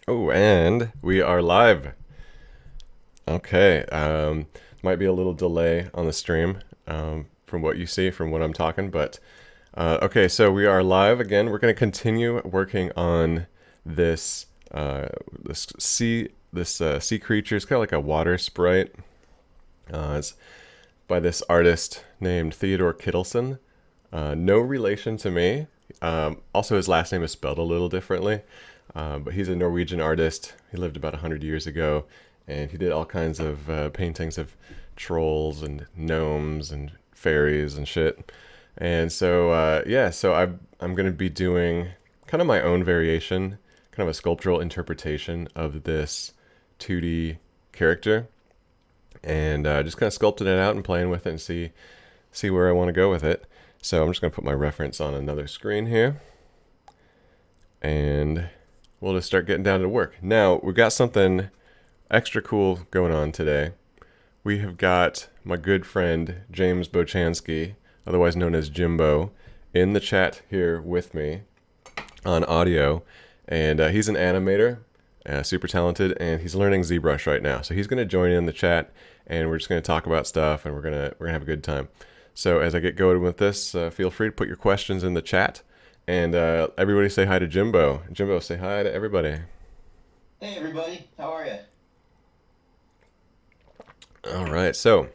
Oh, and we are live. Okay. Might be a little delay on the stream from what you see, from what I'm talking, but okay. So we are live again. We're going to continue working on this sea creature. It's kind of like a water sprite. It's by this artist named Theodore Kittleson. No relation to me. Also, his last name is spelled a little differently. But he's a Norwegian artist. He lived about 100 years ago, and he did all kinds of paintings of trolls and gnomes and fairies and shit. And so, yeah, so I'm going to be doing kind of my own variation, kind of a sculptural interpretation of this 2D character, and just kind of sculpting it out and playing with it and see where I want to go with it. So I'm just going to put my reference on another screen here, and we'll just start getting down to work. Now, we've got something extra cool going on today. We have got my good friend James Bochansky, otherwise known as Jimbo, in the chat here with me on audio. And he's an animator, super talented, and he's learning ZBrush right now. So he's going to join in the chat, and we're just going to talk about stuff, and we're gonna have a good time. So as I get going with this, feel free to put your questions in the chat. And everybody say hi to Jimbo. Jimbo, say hi to everybody. Hey everybody, how are you? All right, so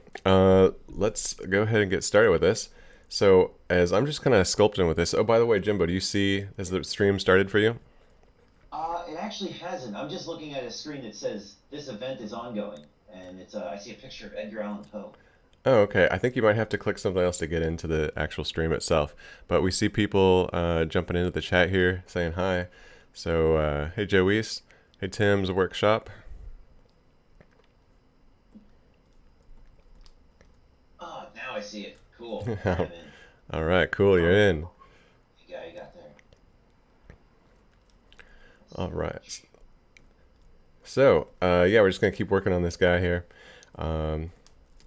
let's go ahead and get started with this. So as I'm just kind of sculpting with this. Oh, by the way, Jimbo, do you see, has the stream started for you? It actually hasn't. I'm just looking at a screen that says this event is ongoing, and it's I see a picture of Edgar Allan Poe. Oh, okay. I think you might have to click something else to get into the actual stream itself. But we see people jumping into the chat here saying hi. So, hey Joey's, hey Tim's Workshop. Oh, now I see it. Cool. I'm in. All right, cool, you're in. You got there. Let's All see what right. So, yeah, we're just gonna keep working on this guy here.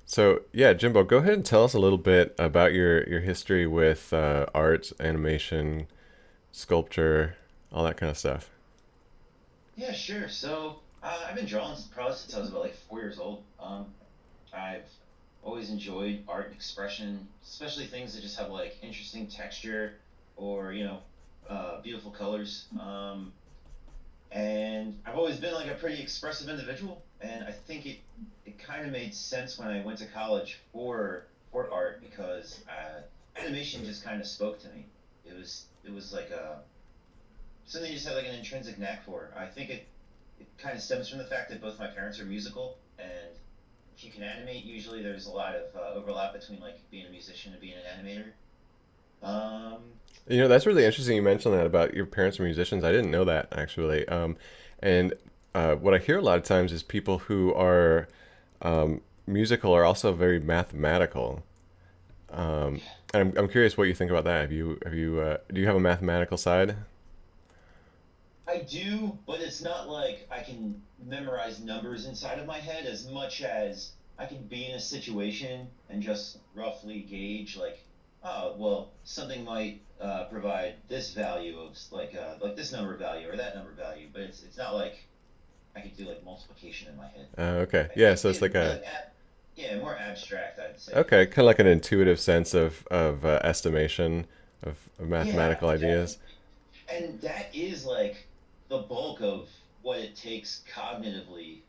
So, yeah, Jimbo, go ahead and tell us a little bit about your history with art, animation, sculpture, all that kind of stuff. Yeah, sure. So I've been drawing probably since I was about like 4 years old. I've always enjoyed art and expression, especially things that just have like interesting texture or beautiful colors. And I've always been like a pretty expressive individual, and I think it kind of made sense when I went to college for art because animation just kind of spoke to me. It was like something you just had like an intrinsic knack for. I think it kind of stems from the fact that both my parents are musical, and if you can animate, usually there's a lot of overlap between like being a musician and being an animator. Um, You know, that's really interesting you mentioned that about your parents are musicians. I didn't know that actually. And what I hear a lot of times is people who are musical are also very mathematical. And I'm curious what you think about that. Do you have a mathematical side? I do, but it's not like I can memorize numbers inside of my head as much as I can be in a situation and just roughly gauge like, oh, well, something might provide this value of like this number value or that number value, but it's not like I could do like multiplication in my head. Okay, I, yeah. it's So it's getting like more a like yeah, more abstract, I'd say. okay, kind of like an intuitive sense of estimation of Yeah, mathematical ideas. definitely. And that is like the bulk of what it takes cognitively.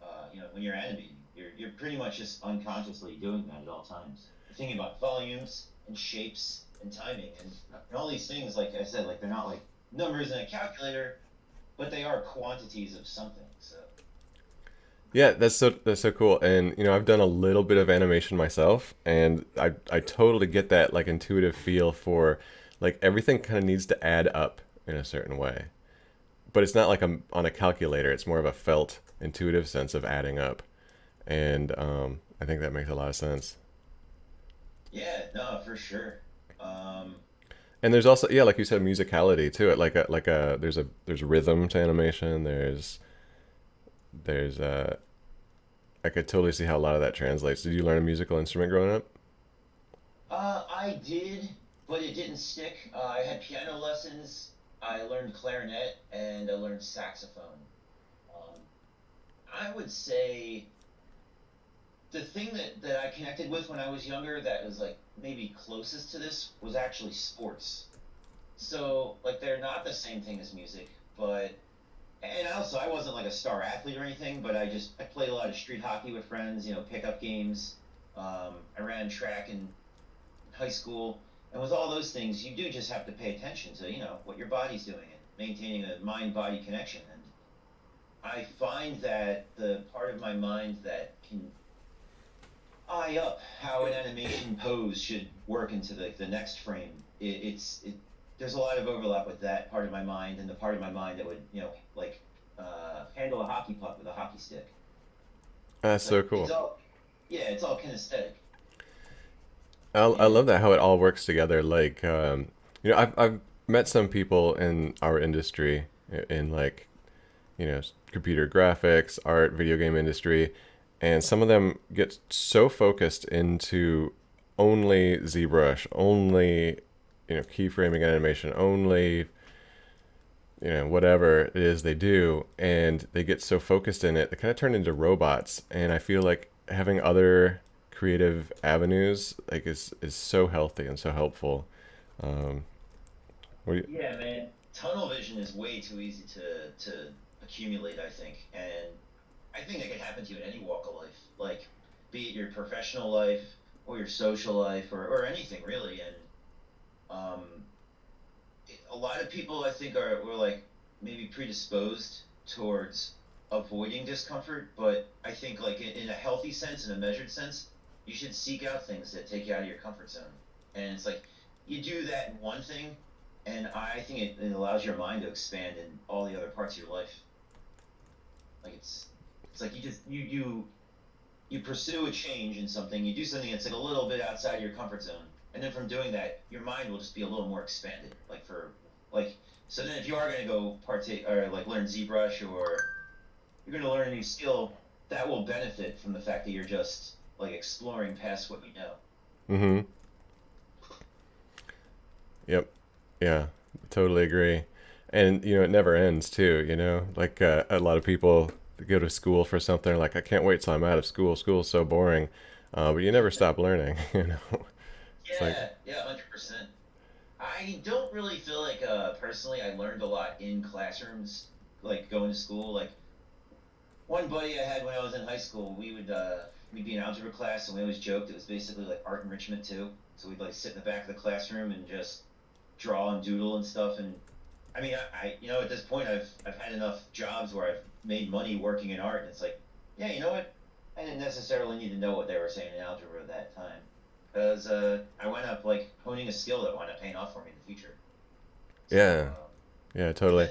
When you're animating, you're pretty much just unconsciously doing that at all times. You're thinking about volumes and shapes and timing and all these things. Like I said, like they're not like numbers in a calculator, but they are quantities of something. So Yeah, that's so cool. And you know, I've done a little bit of animation myself, and I totally get that like intuitive feel for like everything kind of needs to add up in a certain way. But it's not like I'm on a calculator. It's more of a felt, intuitive sense of adding up, and I think that makes a lot of sense. yeah, no, for sure. Um, And there's also yeah, like you said, musicality to it. There's rhythm to animation. There's I could totally see how a lot of that translates. Did you learn a musical instrument growing up? I did, but it didn't stick. I had piano lessons. I learned clarinet and I learned saxophone. I would say the thing that I connected with when I was younger that was like maybe closest to this was actually sports. So like they're not the same thing as music, but and also I wasn't like a star athlete or anything, but I played a lot of street hockey with friends, pickup games. I ran track in high school, and with all those things, you do just have to pay attention to what your body's doing and maintaining a mind-body connection. And I find that the part of my mind that can eye up how an animation pose should work into the next frame. There's a lot of overlap with that part of my mind and the part of my mind that would like handle a hockey puck with a hockey stick. That's It's so like cool. it's all kinesthetic. I And love that how it all works together. Like, I've met some people in our industry in like, computer graphics, art, video game industry, and some of them get so focused into only ZBrush, only, keyframing animation, only, whatever it is they do, and they get so focused in it, they kind of turn into robots. And I feel like having other creative avenues like is so healthy and so helpful. Um, what do you, yeah, man, tunnel vision is way too easy to accumulate, I think. And I think that could happen to you in any walk of life, like be it your professional life or your social life or anything really. And um, a lot of people I think were like maybe predisposed towards avoiding discomfort, but I think like in a healthy sense, in a measured sense, you should seek out things that take you out of your comfort zone. And it's like you do that in one thing, and I think it allows your mind to expand in all the other parts of your life. Like it's like you pursue a change in something, you do something that's like a little bit outside your comfort zone, and then from doing that, your mind will just be a little more expanded. Like so then if you are going to go partake or like learn ZBrush or you're going to learn a new skill, that will benefit from the fact that you're just like exploring past what you know. mm-hmm. Yep. Yeah. Totally agree. And it never ends too. Like a lot of people go to school for something like I can't wait till I'm out of school. School's so boring, but you never stop learning. It's like Yeah, yeah, 100%. I don't really feel like personally I learned a lot in classrooms, like going to school. Like one buddy I had when I was in high school, we'd be in algebra class and we always joked it was basically like art enrichment too. So we'd like sit in the back of the classroom and just draw and doodle and stuff. And I mean, at this point I've had enough jobs where I've made money working in art, and it's like, yeah, you know what? I didn't necessarily need to know what they were saying in algebra at that time, because I went up like honing a skill that wound up paying off for me in the future. So, yeah, yeah, totally.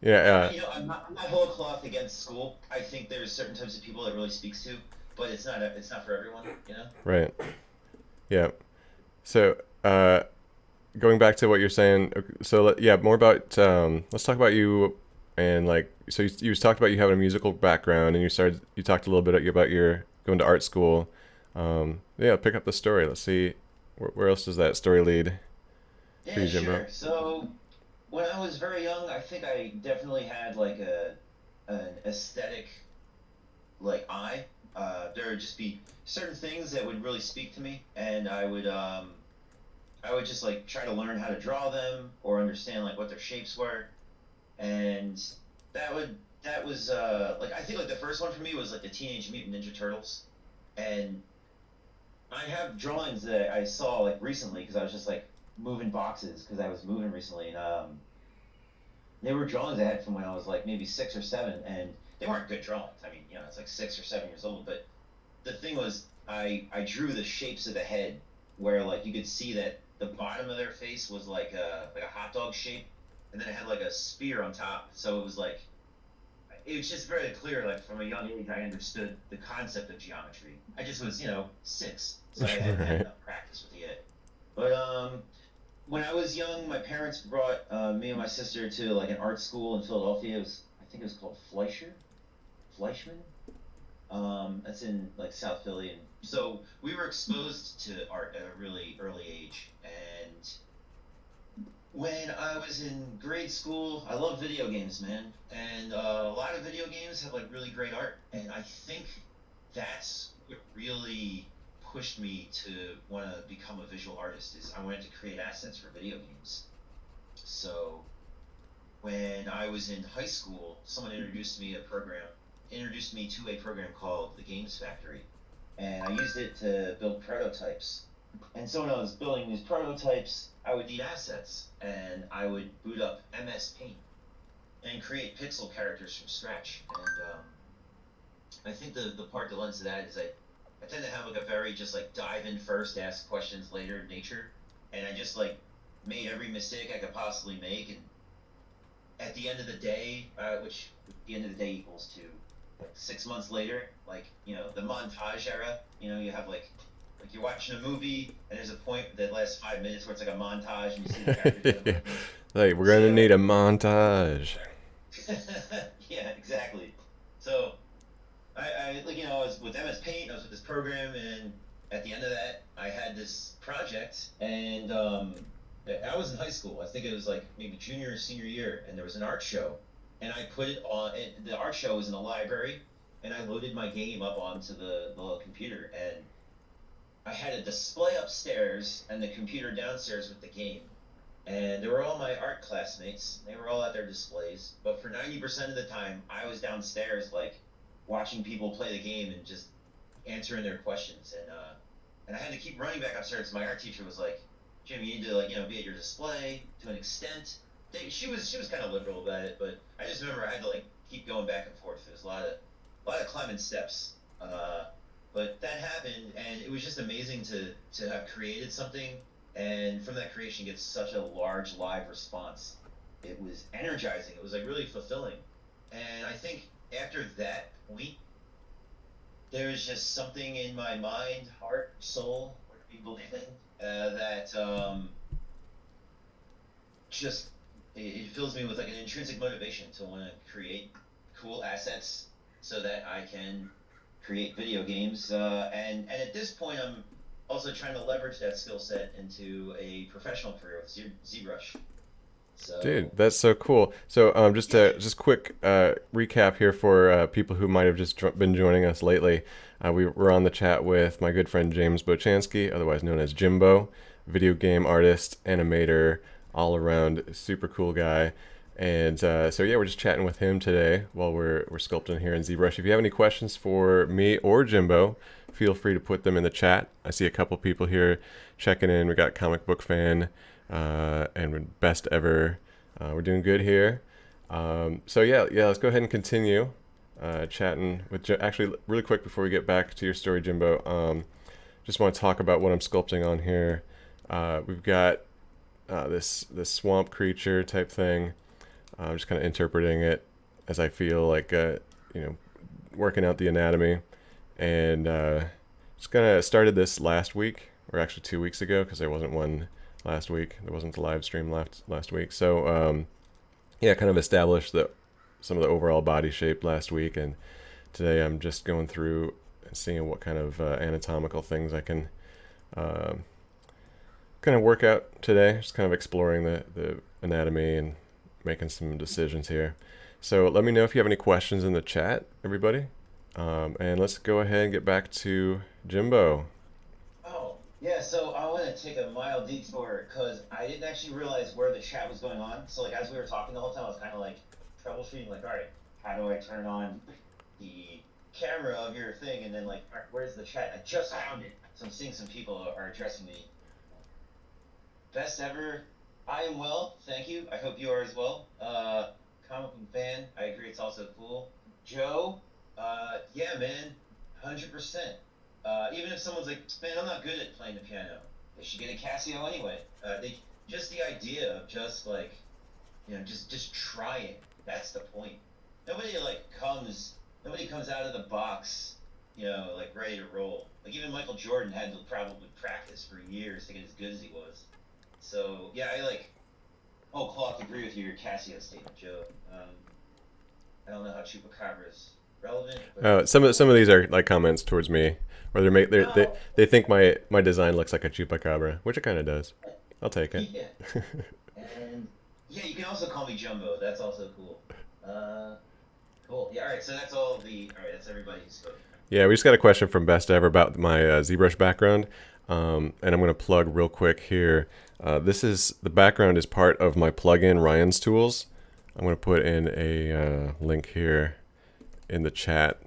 Yeah, I'm not whole cloth against school. I think there's certain types of people that really speaks to, but it's not for everyone, you know. right. Yeah. So, going back to what you're saying, so yeah, more about let's talk about you and like so you talked about you having a musical background and you talked a little bit about your going to art school. Yeah, pick up the story. Let's see where else does that story lead for Yeah, you, Jimbo? sure. So when I was very young, I think I definitely had like an aesthetic like eye. There would just be certain things that would really speak to me, and I would just like try to learn how to draw them or understand like what their shapes were, and that was like I think like the first one for me was like the Teenage Mutant Ninja Turtles, and I have drawings that I saw like recently because I was just like moving boxes because I was moving recently, and they were drawings I had from when I was like maybe 6 or 7, and they weren't good drawings. I mean, it's like 6 or 7 years old, but the thing was, I drew the shapes of the head where like you could see that the bottom of their face was like a hot dog shape, and then it had like a spear on top. So it was just very clear. Like from a young age, I understood the concept of geometry. I just was 6, so I hadn't had Right. enough practice with it yet. But when I was young, my parents brought me and my sister to like an art school in Philadelphia. I think it was called Fleischman. That's in like South Philly, and so we were exposed to art at a really early age. And When I was in grade school, I love video games, man, and a lot of video games have like really great art, and I think that's what really pushed me to want to become a visual artist. Is I wanted to create assets for video games. So when I was in high school, someone introduced me to a program called the Games Factory, and I used it to build prototypes. And so when I was building these prototypes, I would need assets, and I would boot up MS Paint and create pixel characters from scratch. And I think the part that lends to that is I tend to have like a very just like dive in first, ask questions later nature, and I just like made every mistake I could possibly make, and at the end of the day, which the end of the day equals to like 6 months later, like, you know, the montage era, you know, you have like you're watching a movie and there's a point that lasts 5 minutes where it's like a montage and you see the characters. Like, we're gonna need a montage. Yeah, exactly. So I like, you know, I was with MS Paint, I was with this program, and at the end of that I had this project, and I was in high school. I think it was like maybe junior or senior year, and there was an art show, and I put it on. The art show was in a library, and I loaded my game up onto the little computer, and I had a display upstairs and the computer downstairs with the game. And there were all my art classmates. They were all at their displays, but for 90% of the time, I was downstairs, like watching people play the game and just answering their questions. And I had to keep running back upstairs. My art teacher was like, Jim, you need to, like, you know, be at your display to an extent. She was kind of liberal about it, but I just remember I had to like keep going back and forth. There was a lot of climbing steps. But that happened, and it was just amazing to have created something, and from that creation get such a large live response. It was energizing. It was like really fulfilling. And I think after that point, there was just something in my mind, heart, soul, whatever you believe in, that just it fills me with like an intrinsic motivation to want to create cool assets so that I can create video games. And at this point, I'm also trying to leverage that skill set into a professional career with ZBrush. So, Dude, that's so cool. So just quick recap here for people who might have just been joining us lately. We were on the chat with my good friend James Bochansky, otherwise known as Jimbo, video game artist, animator, all around super cool guy. And so yeah, we're just chatting with him today while we're sculpting here in ZBrush. If you have any questions for me or Jimbo, feel free to put them in the chat. I see a couple people here checking in. We got Comic Book Fan and Best Ever. We're doing good here. So yeah, let's go ahead and continue chatting with actually really quick before we get back to your story, Jimbo. Just want to talk about what I'm sculpting on here. We've got this swamp creature type thing. I'm just kind of interpreting it as I feel, like you know, working out the anatomy, and just kind of started this last week, or actually 2 weeks ago, because there wasn't one last week. There wasn't a live stream last week. So yeah, kind of established some of the overall body shape last week, and today I'm just going through and seeing what kind of anatomical things I can kind of work out today. Just kind of exploring the anatomy and making some decisions here. So let me know if you have any questions in the chat, everybody. And let's go ahead and get back to Jimbo. Oh, yeah, so I want to take a mild detour because I didn't actually realize where the chat was going on. So like as we were talking the whole time, I was kind of like troubleshooting, like, all right, how do I turn on the camera of your thing? And then like, all right, where's the chat? I just found it. So I'm seeing some people are addressing me. Best Ever, I am well, thank you. I hope you are as well. Comic Book Fan, I agree, it's also cool. Joe, yeah, man, 100%. Even if someone's like, man, I'm not good at playing the piano, they should get a Casio anyway. Just the idea of just like, you know, just trying. That's the point. Nobody comes out of the box, you know, like ready to roll. Like even Michael Jordan had to probably practice for years to get as good as he was. So yeah, I like whole cloth agree with your Casio statement, Joe. I don't know how Chupacabra is relevant. But Some of these are like comments towards me, where they think my design looks like a Chupacabra, which it kind of does. I'll take it. Yeah. And And yeah, you can also call me Jumbo. That's also cool. Cool. Yeah. All right. So that's all the. All right. That's everybody who's spoken. Yeah, we just got a question from Best Ever about my ZBrush background, and I'm going to plug real quick here. The background is part of my plugin Ryan's Tools. I'm going to put in a link here in the chat.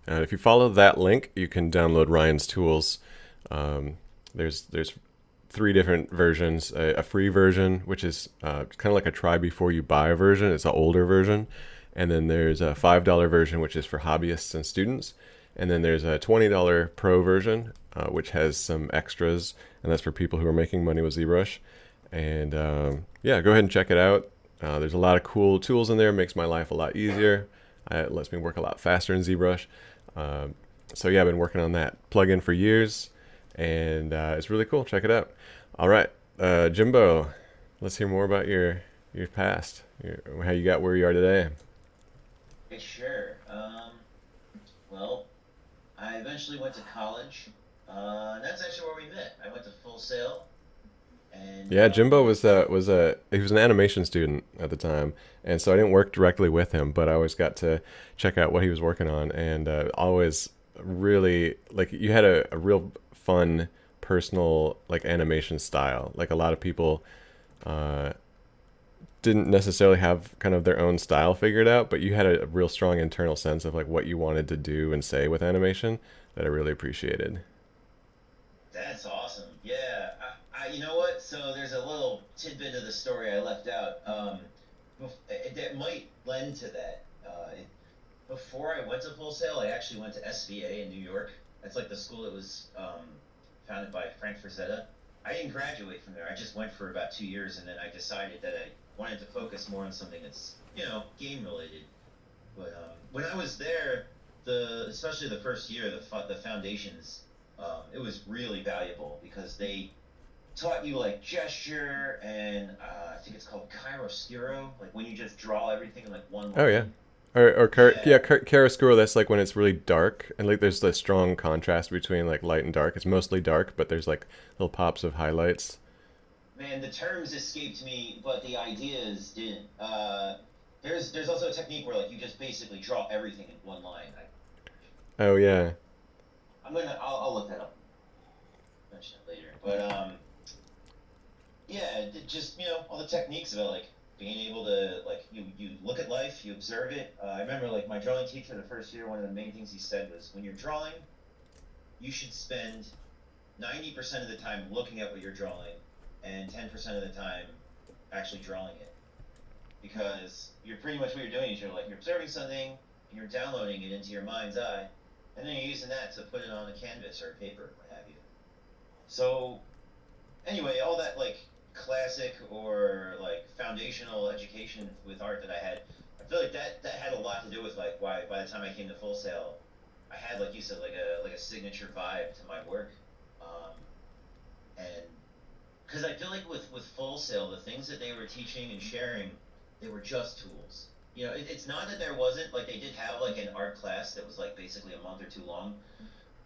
If you follow that link, you can download Ryan's Tools. There's 3 different versions. A free version, which is kind of like a try before you buy version. It's an older version. And then there's a $5 version, which is for hobbyists and students. And then there's a $20 pro version, which has some extras, and that's for people who are making money with ZBrush. And yeah, go ahead and check it out. There's a lot of cool tools in there. It makes my life a lot easier. It lets me work a lot faster in ZBrush. So yeah, I've been working on that plugin for years, and it's really cool. Check it out. All right, Jimbo, let's hear more about your past, how you got where you are today. Sure. Well, I eventually went to college. And that's actually where we met. I went to Full Sail. And Yeah, Jimbo he was an animation student at the time, and so I didn't work directly with him, but I always got to check out what he was working on, and always really like you had a real fun personal like animation style. Like a lot of people didn't necessarily have kind of their own style figured out, but you had a real strong internal sense of like what you wanted to do and say with animation that I really appreciated. that's awesome. Yeah. You know what? So there's a little tidbit of the story I left out that might lend to that. Before I went to Full Sail, I actually went to SVA in New York. That's like the school that was founded by Frank Frazetta. I didn't graduate from there. I just went for about 2 years, and then I decided that I wanted to focus more on something that's, game related. But when I was there, especially the first year, the foundations, it was really valuable because they taught you like gesture and I think it's called chiaroscuro, like when you just draw everything in like one line. Oh yeah. Chiaroscuro, that's like when it's really dark and like there's the strong contrast between like light and dark. It's mostly dark, but there's like little pops of highlights. Man, the terms escaped me, but the ideas didn't. There's also a technique where like you just basically draw everything in one line. Oh yeah. I'll look that up. Mention it later. But yeah, just all the techniques about like being able to like you look at life, you observe it. I remember like my drawing teacher the first year, one of the main things he said was when you're drawing, you should spend 90% of the time looking at what you're drawing and 10% of the time actually drawing it, because you're pretty much what you're doing is you're observing something and you're downloading it into your mind's eye, and then you're using that to put it on a canvas or a paper, what have you. So anyway, all that like classic or like foundational education with art that I had, I feel like that had a lot to do with like why by the time I came to Full Sail, I had, like you said, like a signature vibe to my work, and because I feel like with Full Sail, the things that they were teaching and sharing, they were just tools. It's not that there wasn't, like they did have like an art class that was like basically a month or two long,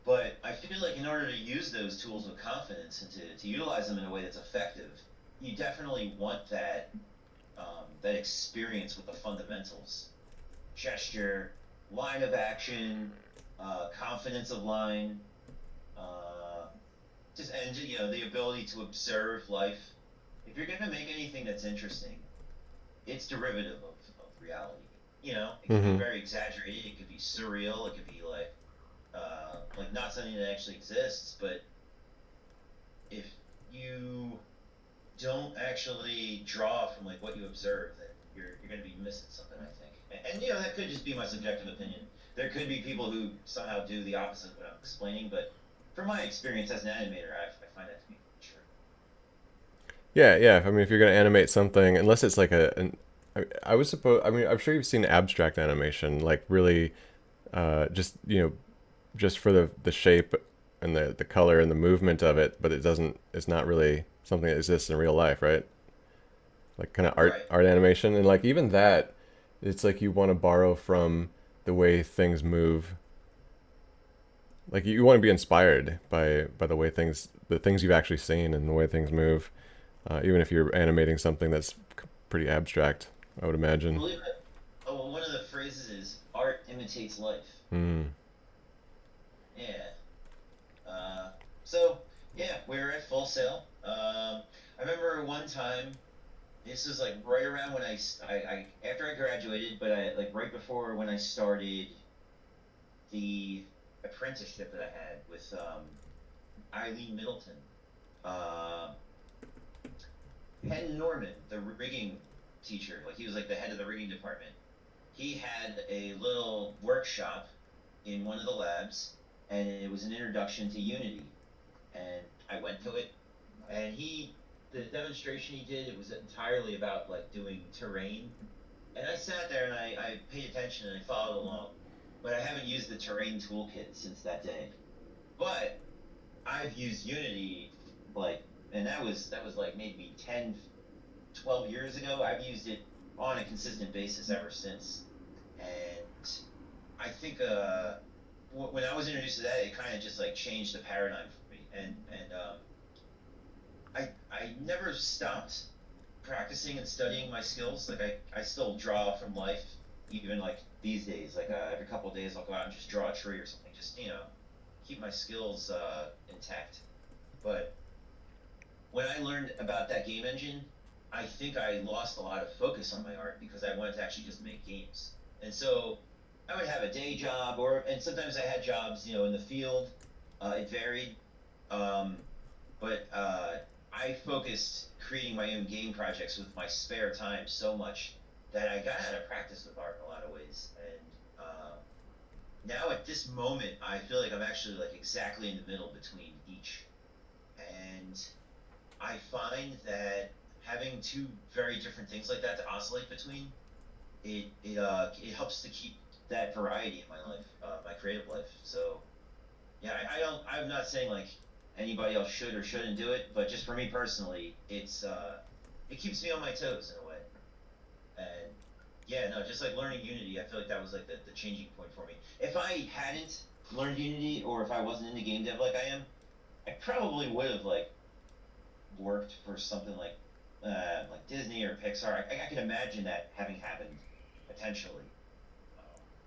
but I feel like in order to use those tools with confidence and to utilize them in a way that's effective, you definitely want that that experience with the fundamentals, gesture, line of action, confidence of line, the ability to observe life. If you're gonna make anything that's interesting, it's derivative of reality. It could be very exaggerated. It could be surreal. It could be like not something that actually exists. But if you don't actually draw from like what you observe, then you're going to be missing something, I think. And that could just be my subjective opinion. There could be people who somehow do the opposite of what I'm explaining, but from my experience as an animator, I find that to be true. Yeah. I mean, if you're going to animate something, unless it's like I'm sure you've seen abstract animation, like really, just for the shape and the color and the movement of it, but it's not really something that exists in real life, right? Like kind of art animation, and like even that, it's like you want to borrow from the way things move. like you want to be inspired by the things you've actually seen and the way things move, even if you're animating something that's pretty abstract, I would imagine. Believe it. Oh, well, one of the phrases is art imitates life. Mm. Yeah. So yeah, we were at Full Sail. I remember one time. This was like right around when I after I graduated, but I like right before when I started the apprenticeship that I had with Eileen Middleton. Uh, Ken Norman, the rigging teacher, like he was like the head of the rigging department. He had a little workshop in one of the labs, and it was an introduction to Unity. And I went to it, and the demonstration he did, it was entirely about like doing terrain. And I sat there and I paid attention and I followed along. But I haven't used the terrain toolkit since that day. But I've used Unity like, and that was like maybe 10, 12 years ago. I've used it on a consistent basis ever since. And I think when I was introduced to that, it kind of just like changed the paradigm for me. And I never stopped practicing and studying my skills. Like I still draw from life, even like these days. Like every couple of days, I'll go out and just draw a tree or something. Just keep my skills intact. But when I learned about that game engine, I think I lost a lot of focus on my art because I wanted to actually just make games. And so I would have a day job, and sometimes I had jobs, in the field. It varied, but I focused creating my own game projects with my spare time so much that I got out of practice with art in a lot of ways. And now at this moment, I feel like I'm actually like exactly in the middle between each. And I find that having two very different things like that to oscillate between, it helps to keep that variety in my life, my creative life. So yeah, I'm not saying like anybody else should or shouldn't do it, but just for me personally, it keeps me on my toes in a way. And yeah, no, just like learning Unity, I feel like that was like the changing point for me. If I hadn't learned Unity, or if I wasn't into game dev like I am, I probably would have like worked for something like Disney or Pixar. I could imagine that having happened potentially.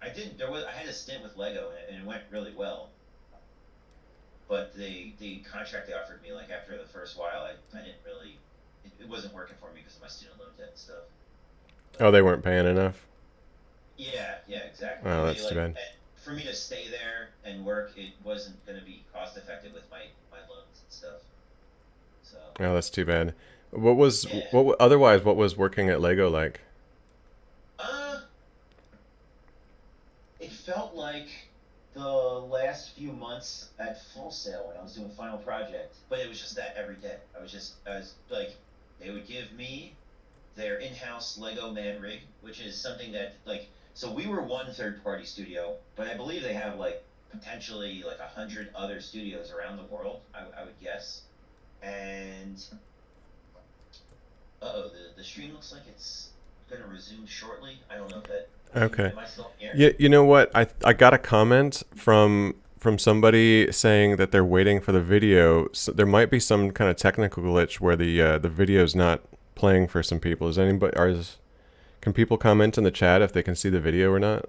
I didn't. I had a stint with Lego, and it went really well. But the contract they offered me, like after the first while, I didn't really. It wasn't working for me because of my student loan debt and stuff. Oh, they weren't paying enough. Yeah, exactly. Oh, And that's too bad. for me to stay there and work, it wasn't going to be cost effective with my loans and stuff. So Oh, that's too bad. What was yeah. otherwise? What was working at Lego like? Uh, it felt like the last few months at Full Sail when I was doing Final Project, but it was just that every day. I was like, they would give me their in-house Lego Man rig, which is something that like, so we were one third-party studio, but I believe they have like potentially like 100 other studios around the world. I would guess. And the stream looks like it's gonna resume shortly. I don't know if that. Okay. Am I still here? Yeah, you know what? I got a comment from somebody saying that they're waiting for the video. So there might be some kind of technical glitch where the video's not playing for some people. Can people comment in the chat if they can see the video or not?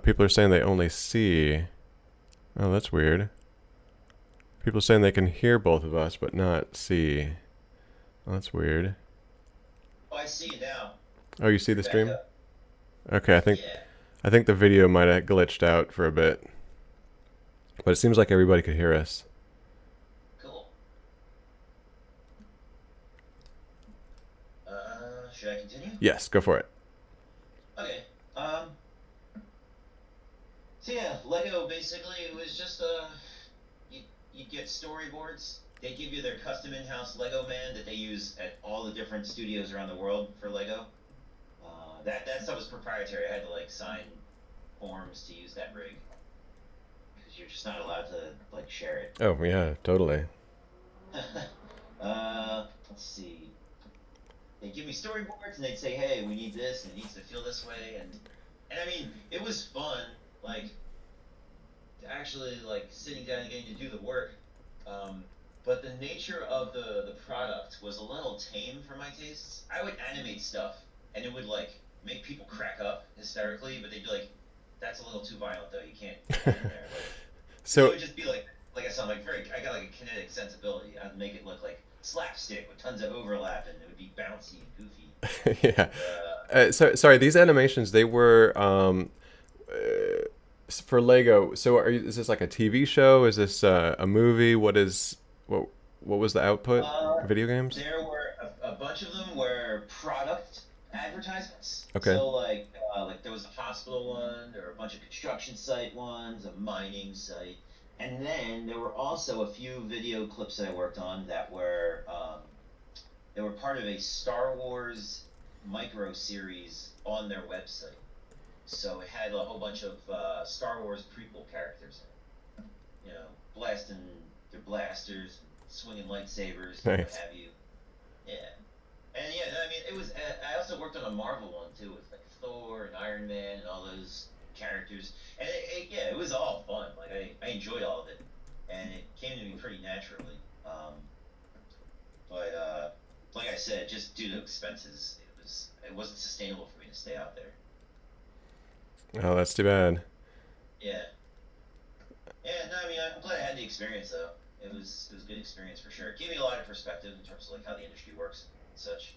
People are saying they only see. Oh, that's weird. People are saying they can hear both of us but not see. Oh, that's weird. Oh, I see it now. Oh, you see the Back stream? up. Okay, Yeah. I think the video might have glitched out for a bit. But it seems like everybody could hear us. Cool. Should I continue? Yes, go for it. Okay. So yeah, Lego basically it was just you get storyboards. They give you their custom in-house Lego man that they use at all the different studios around the world for Lego. That stuff was proprietary. I had to like sign forms to use that rig because you're just not allowed to like share it. Oh, yeah, totally. Let's see. they'd give me storyboards and they'd say, hey, we need this and it needs to feel this way, and I mean, it was fun, like actually like sitting down and getting to do the work. But the nature of the product was a little tame for my tastes. I would animate stuff and it would like make people crack up hysterically, but they'd be like, "That's a little too violent, though. You can't put it in there." Like, so it So would just be like I said, like I got like a kinetic sensibility. I'd make it look like slapstick with tons of overlap, and it would be bouncy and goofy. yeah. And So sorry, these animations they were for Lego. So is this like a TV show? Is this a movie? What was the output? Video games? there were a bunch of them were product advertisements. Okay. So like there was a hospital one, there were a bunch of construction site ones, a mining site, and then there were also a few video clips that I worked on that were they were part of a Star Wars micro series on their website. So it had a whole bunch of Star Wars prequel characters in it. You know, blasting their blasters, swinging lightsabers, and what Nice. have you. Yeah. And yeah, I mean, it was. I also worked on a Marvel one too, with like Thor and Iron Man and all those characters. And yeah, it was all fun. Like I enjoyed all of it, and it came to me pretty naturally. But like I said, just due to expenses, it wasn't sustainable for me to stay out there. Oh, that's too bad. Yeah. Yeah. No, I mean, I'm glad I had the experience though. It was a good experience for sure. It gave me a lot of perspective in terms of like how the industry works and such.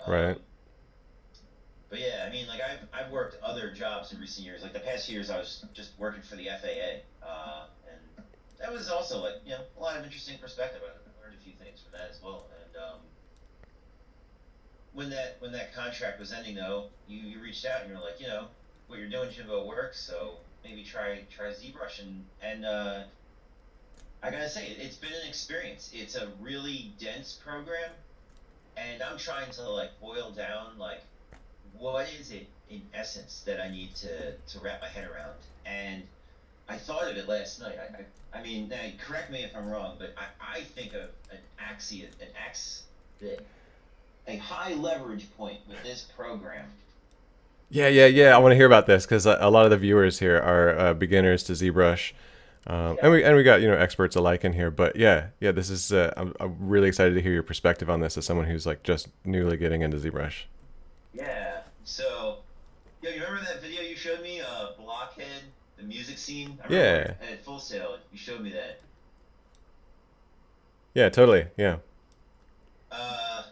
Right. Um, but yeah, I mean, like I've worked other jobs in recent years. Like the past few years, I was just working for the FAA, and that was also like a lot of interesting perspective. I learned a few things from that as well. And when that contract was ending, though, you reached out and you're like, what you're doing, Jimbo, works. So maybe try ZBrush, and I gotta say, it's been an experience. It's a really dense program, and I'm trying to like boil down like what is it in essence that I need to wrap my head around. And I thought of it last night. I mean, now correct me if I'm wrong, but I think of a high leverage point with this program. Yeah. I want to hear about this because a lot of the viewers here are beginners to ZBrush, Yeah, and we got experts alike in here. But yeah, this is I'm really excited to hear your perspective on this as someone who's like just newly getting into ZBrush. yeah. So, you remember that video you showed me, Blockhead, the music scene? I remember Yeah, at Full Sail, you showed me that. yeah, totally. Yeah, Uh,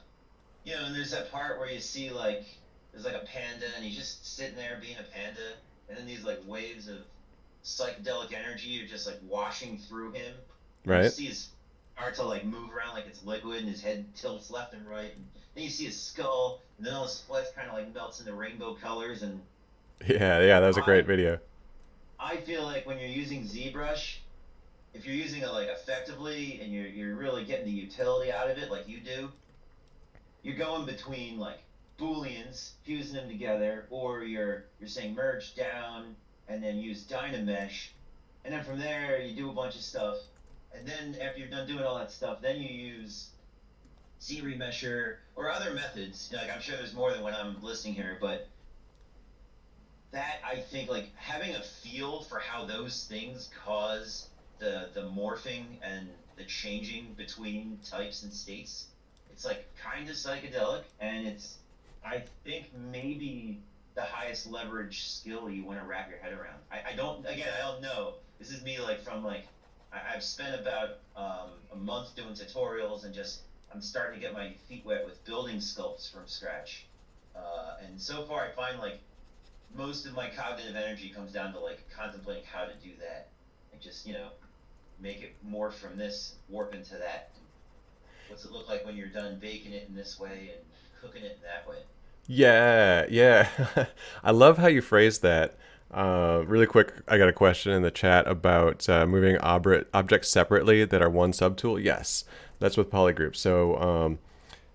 and there's that part where you see like there's like a panda and he's just sitting there being a panda, and then these like waves of psychedelic energy are just like washing through him. And you right. see his start to like move around like it's liquid, and his head tilts left and right. And then you see his skull, and then all his flesh kind of like melts into rainbow colors. And Yeah, that was a I great video. I feel like when you're using ZBrush, if you're using it like effectively and you're really getting the utility out of it like you do, you're going between like booleans, fusing them together, or you're saying merge down and then use Dynamesh, and then from there you do a bunch of stuff, and then after you're done doing all that stuff, then you use ZRemesher or other methods. Like I'm sure there's more than what I'm listing here, but that I think like having a feel for how those things cause the morphing and the changing between types and states, it's like kind of psychedelic, and it's I think maybe the highest leverage skill you want to wrap your head around. I don't know. This is me like from like I've spent about a month doing tutorials, and just I'm starting to get my feet wet with building sculpts from scratch. And so far I find like most of my cognitive energy comes down to like contemplating how to do that, and just make it morph from this, warp into that. What's it look like when you're done baking it in this way and cooking it in that way? Yeah. I love how you phrased that. Really quick, I got a question in the chat about moving objects separately that are one subtool. Yes, that's with polygroup. So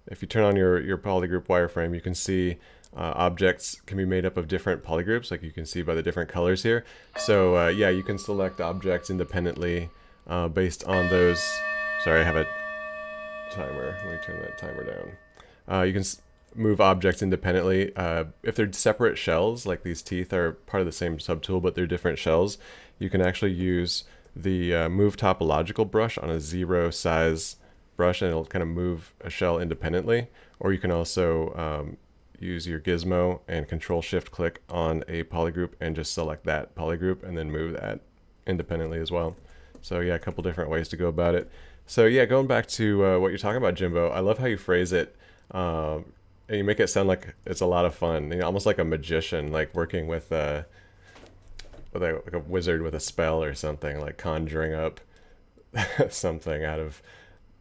if you turn on your polygroup wireframe, you can see objects can be made up of different polygroups, like you can see by the different colors here. So yeah, you can select objects independently based on those. Sorry, I have a timer. Let me turn that timer down. You can move objects independently. If they're separate shells, like these teeth are part of the same subtool, but they're different shells, you can actually use the move topological brush on a 0 size brush, and it'll kind of move a shell independently. Or you can also use your gizmo and control shift click on a polygroup and just select that polygroup and then move that independently as well. So yeah, a couple different ways to go about it. So yeah, going back to what you're talking about, Jimbo, I love how you phrase it. And you make it sound like it's a lot of fun, you know, almost like a magician, like working with like a wizard with a spell or something, like conjuring up something out of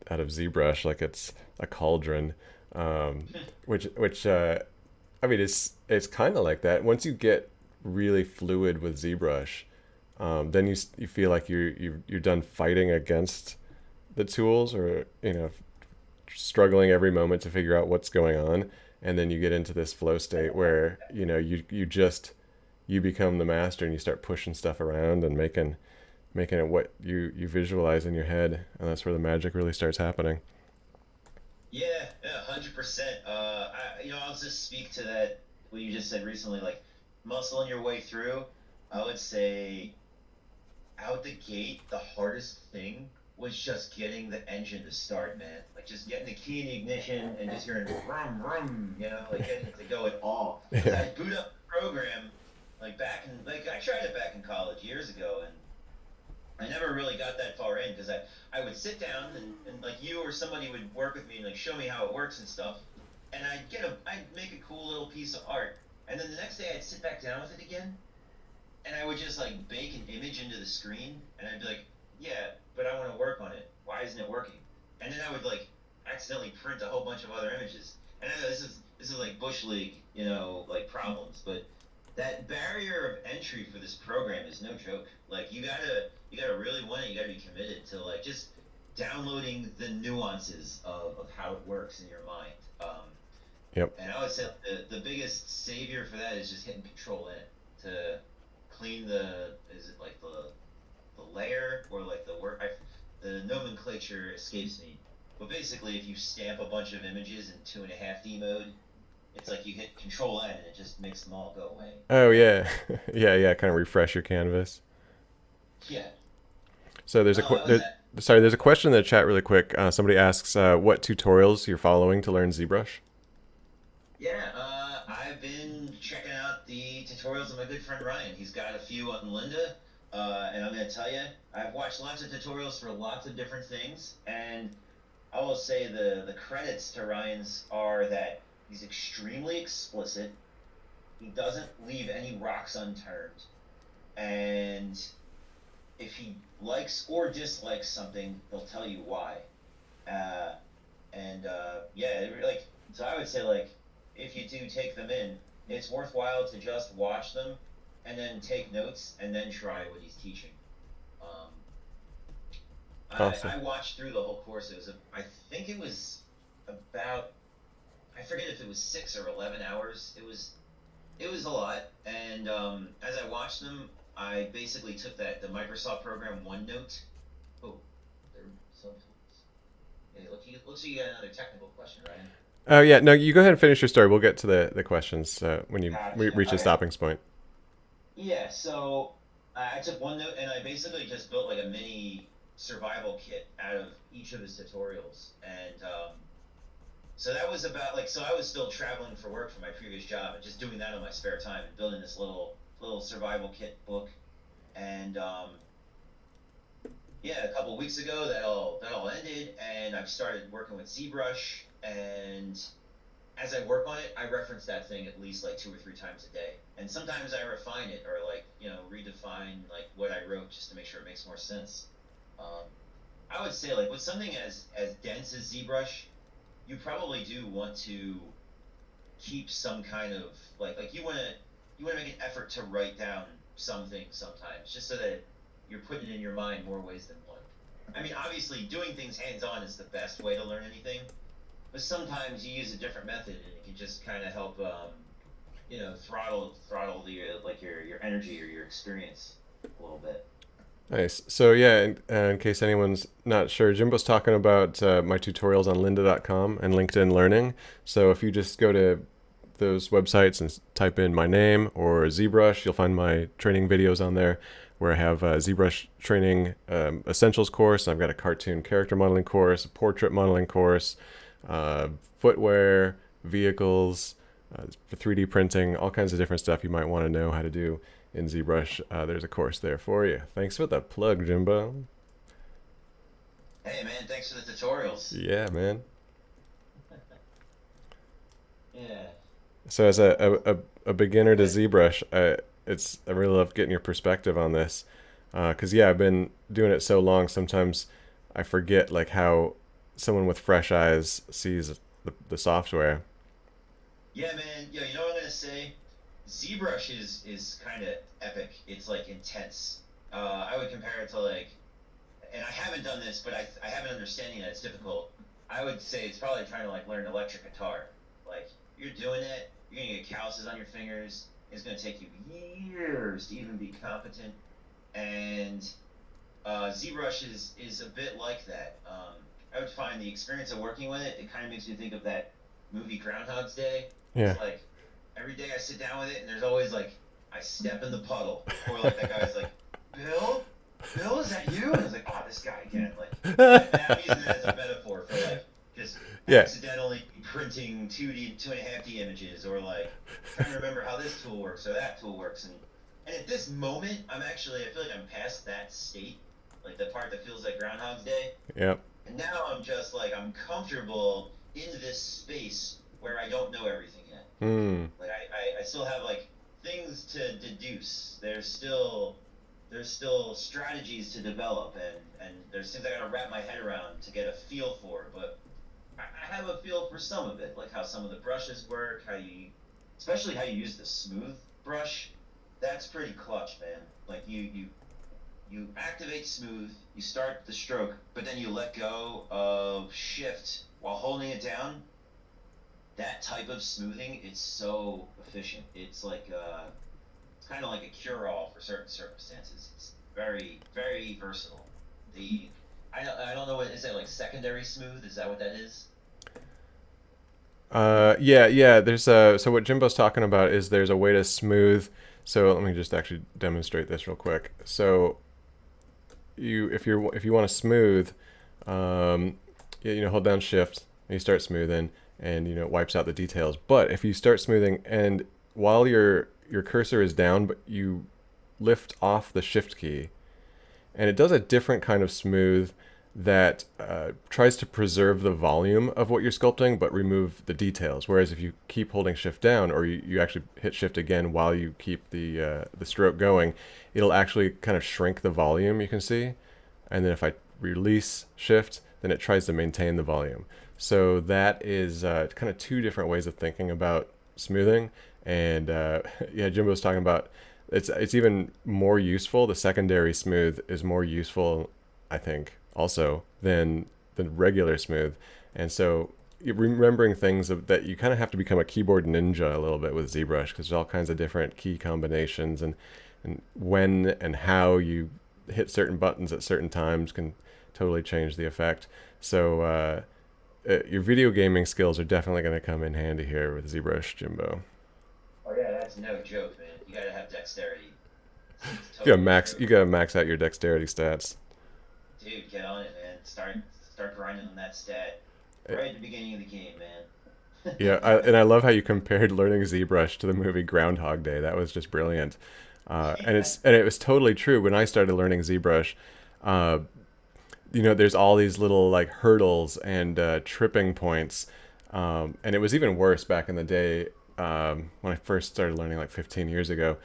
ZBrush, like it's a cauldron. Which I mean, it's kind of like that. Once you get really fluid with ZBrush, then you feel like you're done fighting against the tools, or you know, struggling every moment to figure out what's going on, and then you get into this flow state where you know you become the master, and you start pushing stuff around and making it what you visualize in your head, and that's where the magic really starts happening. Yeah, 100%. I'll just speak to that, what you just said recently, like muscling your way through. I would say out the gate, the hardest thing was just getting the engine to start, man. Like just getting the key in the ignition and just hearing rum, rum, like getting it to go at all. Yeah. I boot up the program, I tried it back in college years ago, and I never really got that far in, because I would sit down and like you or somebody would work with me and like show me how it works and stuff, and I'd make a cool little piece of art, and then the next day I'd sit back down with it again, and I would just like bake an image into the screen, and I'd be like, yeah, but I want to work on it. Why isn't it working? And then I would like accidentally print a whole bunch of other images. And I know this is like Bush League, like problems, but that barrier of entry for this program is no joke. Like you gotta really want it. You gotta be committed to like just downloading the nuances of how it works in your mind. Yep. And I would say the biggest savior for that is just hitting Control N to clean the layer, or like the nomenclature escapes me. But basically, if you stamp a bunch of images in 2.5D mode, it's like you hit Control N and it just makes them all go away. Oh yeah, yeah. Kind of refresh your canvas. Yeah. So there's a question in the chat really quick. Somebody asks what tutorials you're following to learn ZBrush. Yeah, I've been checking out the tutorials of my good friend Ryan. He's got a few on Lynda, and I'm going to tell you, I've watched lots of tutorials for lots of different things, and I will say the credits to Ryan's are that he's extremely explicit, he doesn't leave any rocks unturned, and if he likes or dislikes something, he'll tell you why. So I would say, like, if you do take them in, it's worthwhile to just watch them and then take notes and then try what he's teaching. Awesome. I watched through the whole course. I think it was about, I forget if it was 6 or 11 hours. It was a lot. And as I watched them, I basically took the Microsoft program OneNote. Oh, there's something. It looks like you got another technical question, Ryan. Oh yeah, no, you go ahead and finish your story. We'll get to the questions when you reach the stopping point. Yeah, so I took OneNote and I basically just built like a mini survival kit out of each of his tutorials, and so that was about so I was still traveling for work for my previous job and just doing that in my spare time and building this little survival kit book, and a couple weeks ago that all ended, and I've started working with ZBrush, and as I work on it, I reference that thing at least like 2 or 3 times a day, and sometimes I refine it or redefine like what I wrote just to make sure it makes more sense. I would say like with something as dense as ZBrush, you probably do want to keep some kind of like you want to make an effort to write down some things sometimes, just so that you're putting it in your mind more ways than one. I mean, obviously doing things hands-on is the best way to learn anything, but sometimes you use a different method and it can just kind of help throttle your energy or your experience a little bit. Nice. So yeah, in case anyone's not sure, Jimbo's talking about my tutorials on lynda.com and LinkedIn Learning. So if you just go to those websites and type in my name or ZBrush, you'll find my training videos on there where I have a ZBrush training essentials course. I've got a cartoon character modeling course, a portrait modeling course, footwear, vehicles, for 3D printing, all kinds of different stuff you might want to know how to do in ZBrush. There's a course there for you. Thanks for the plug, Jimbo. Hey man, thanks for the tutorials. Yeah, man. Yeah. So as a beginner to ZBrush, I really love getting your perspective on this, because yeah, I've been doing it so long. Sometimes I forget like how someone with fresh eyes sees the software. Yeah, man. Yo, you know what I'm gonna say? ZBrush is kind of epic. It's like intense. I would compare it to like, and I haven't done this, but I have an understanding that it's difficult. I would say it's probably trying to like learn electric guitar. Like you're doing it, you're gonna get calluses on your fingers. It's gonna take you years to even be competent. And ZBrush is a bit like that. I would find the experience of working with it. It kind of makes me think of that movie Groundhog's Day. Yeah. It's like every day I sit down with it, and there's always like I step in the puddle, or like that guy's like, Bill, is that you? And I was like, oh, this guy again. Like I'm using it as a metaphor for like just accidentally printing 2.5D images, or like trying to remember how this tool works or that tool works. And at this moment, I feel like I'm past that state, like the part that feels like Groundhog's Day. Yep. And now I'm just like I'm comfortable in this space where I don't know everything yet. Like I still have like things to deduce. There's still strategies to develop, and there's things I gotta wrap my head around to get a feel for. But I have a feel for some of it, like how some of the brushes work, especially how you use the smooth brush. That's pretty clutch, man. Like you activate smooth, you start the stroke, but then you let go of shift while holding it down. That type of smoothing, it's so efficient. It's like it's kind of like a cure-all for certain circumstances. It's very, very versatile. I don't know what is it, like secondary smooth? Is that what that is? Yeah. There's so what Jimbo's talking about is there's a way to smooth. So let me just actually demonstrate this real quick. So if you want to smooth, hold down Shift and you start smoothing, and it wipes out the details. But if you start smoothing and while your cursor is down, but you lift off the Shift key, and it does a different kind of smooth that tries to preserve the volume of what you're sculpting but remove the details. Whereas if you keep holding Shift down, or you actually hit Shift again while you keep the stroke going, it'll actually kind of shrink the volume, you can see. And then if I release Shift, then it tries to maintain the volume. So that is kind of two different ways of thinking about smoothing. And yeah, Jimbo's talking about it's even more useful. The secondary smooth is more useful, I think, also than the regular smooth. And so remembering things that you kind of have to become a keyboard ninja a little bit with ZBrush, because there's all kinds of different key combinations, and when and how you hit certain buttons at certain times can totally change the effect. So your video gaming skills are definitely going to come in handy here with ZBrush, Jimbo. Oh yeah, that's no joke, man. You gotta have dexterity. Totally you gotta max out your dexterity stats. Dude, get on it, man. Start grinding on that stat right at the beginning of the game, man. Yeah, and I love how you compared learning ZBrush to the movie Groundhog Day. That was just brilliant. And it was totally true. When I started learning ZBrush, there's all these little like hurdles and tripping points, and it was even worse back in the day when I first started learning like 15 years ago.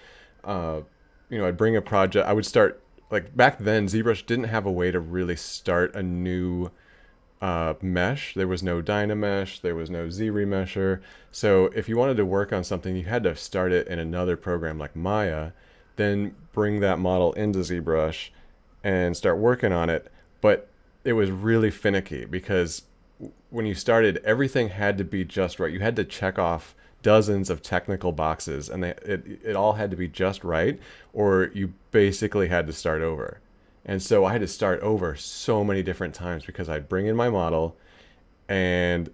I'd bring a project. I would start. Like back then, ZBrush didn't have a way to really start a new mesh. There was no Dynamesh, there was no Z-Remesher. So if you wanted to work on something, you had to start it in another program like Maya, then bring that model into ZBrush and start working on it. But it was really finicky because when you started, everything had to be just right. You had to check off dozens of technical boxes, and it all had to be just right, or you basically had to start over. And so I had to start over so many different times because I'd bring in my model and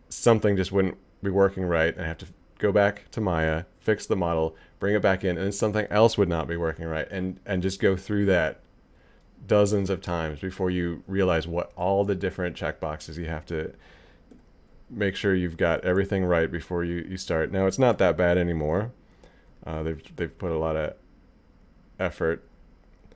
something just wouldn't be working right. And I have to go back to Maya, fix the model, bring it back in, and then something else would not be working right. And just go through that dozens of times before you realize what all the different checkboxes you have to make sure you've got everything right before you start. Now, it's not that bad anymore. They've put a lot of effort.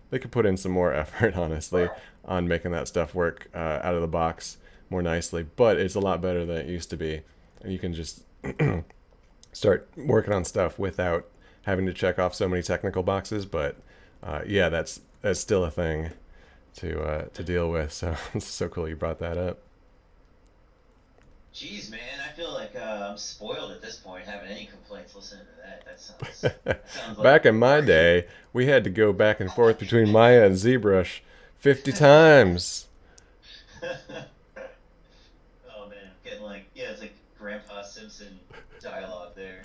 They could put in some more effort, honestly, on making that stuff work out of the box more nicely. But it's a lot better than it used to be. And you can just start working on stuff without having to check off so many technical boxes. But yeah, that's still a thing to deal with. So it's so cool you brought that up. Jeez, man, I feel like I'm spoiled at this point, having any complaints listening to that. That sounds like back in my day, we had to go back and forth between Maya and ZBrush 50 times. Oh man, I'm getting like, yeah, it's like Grandpa Simpson dialogue there.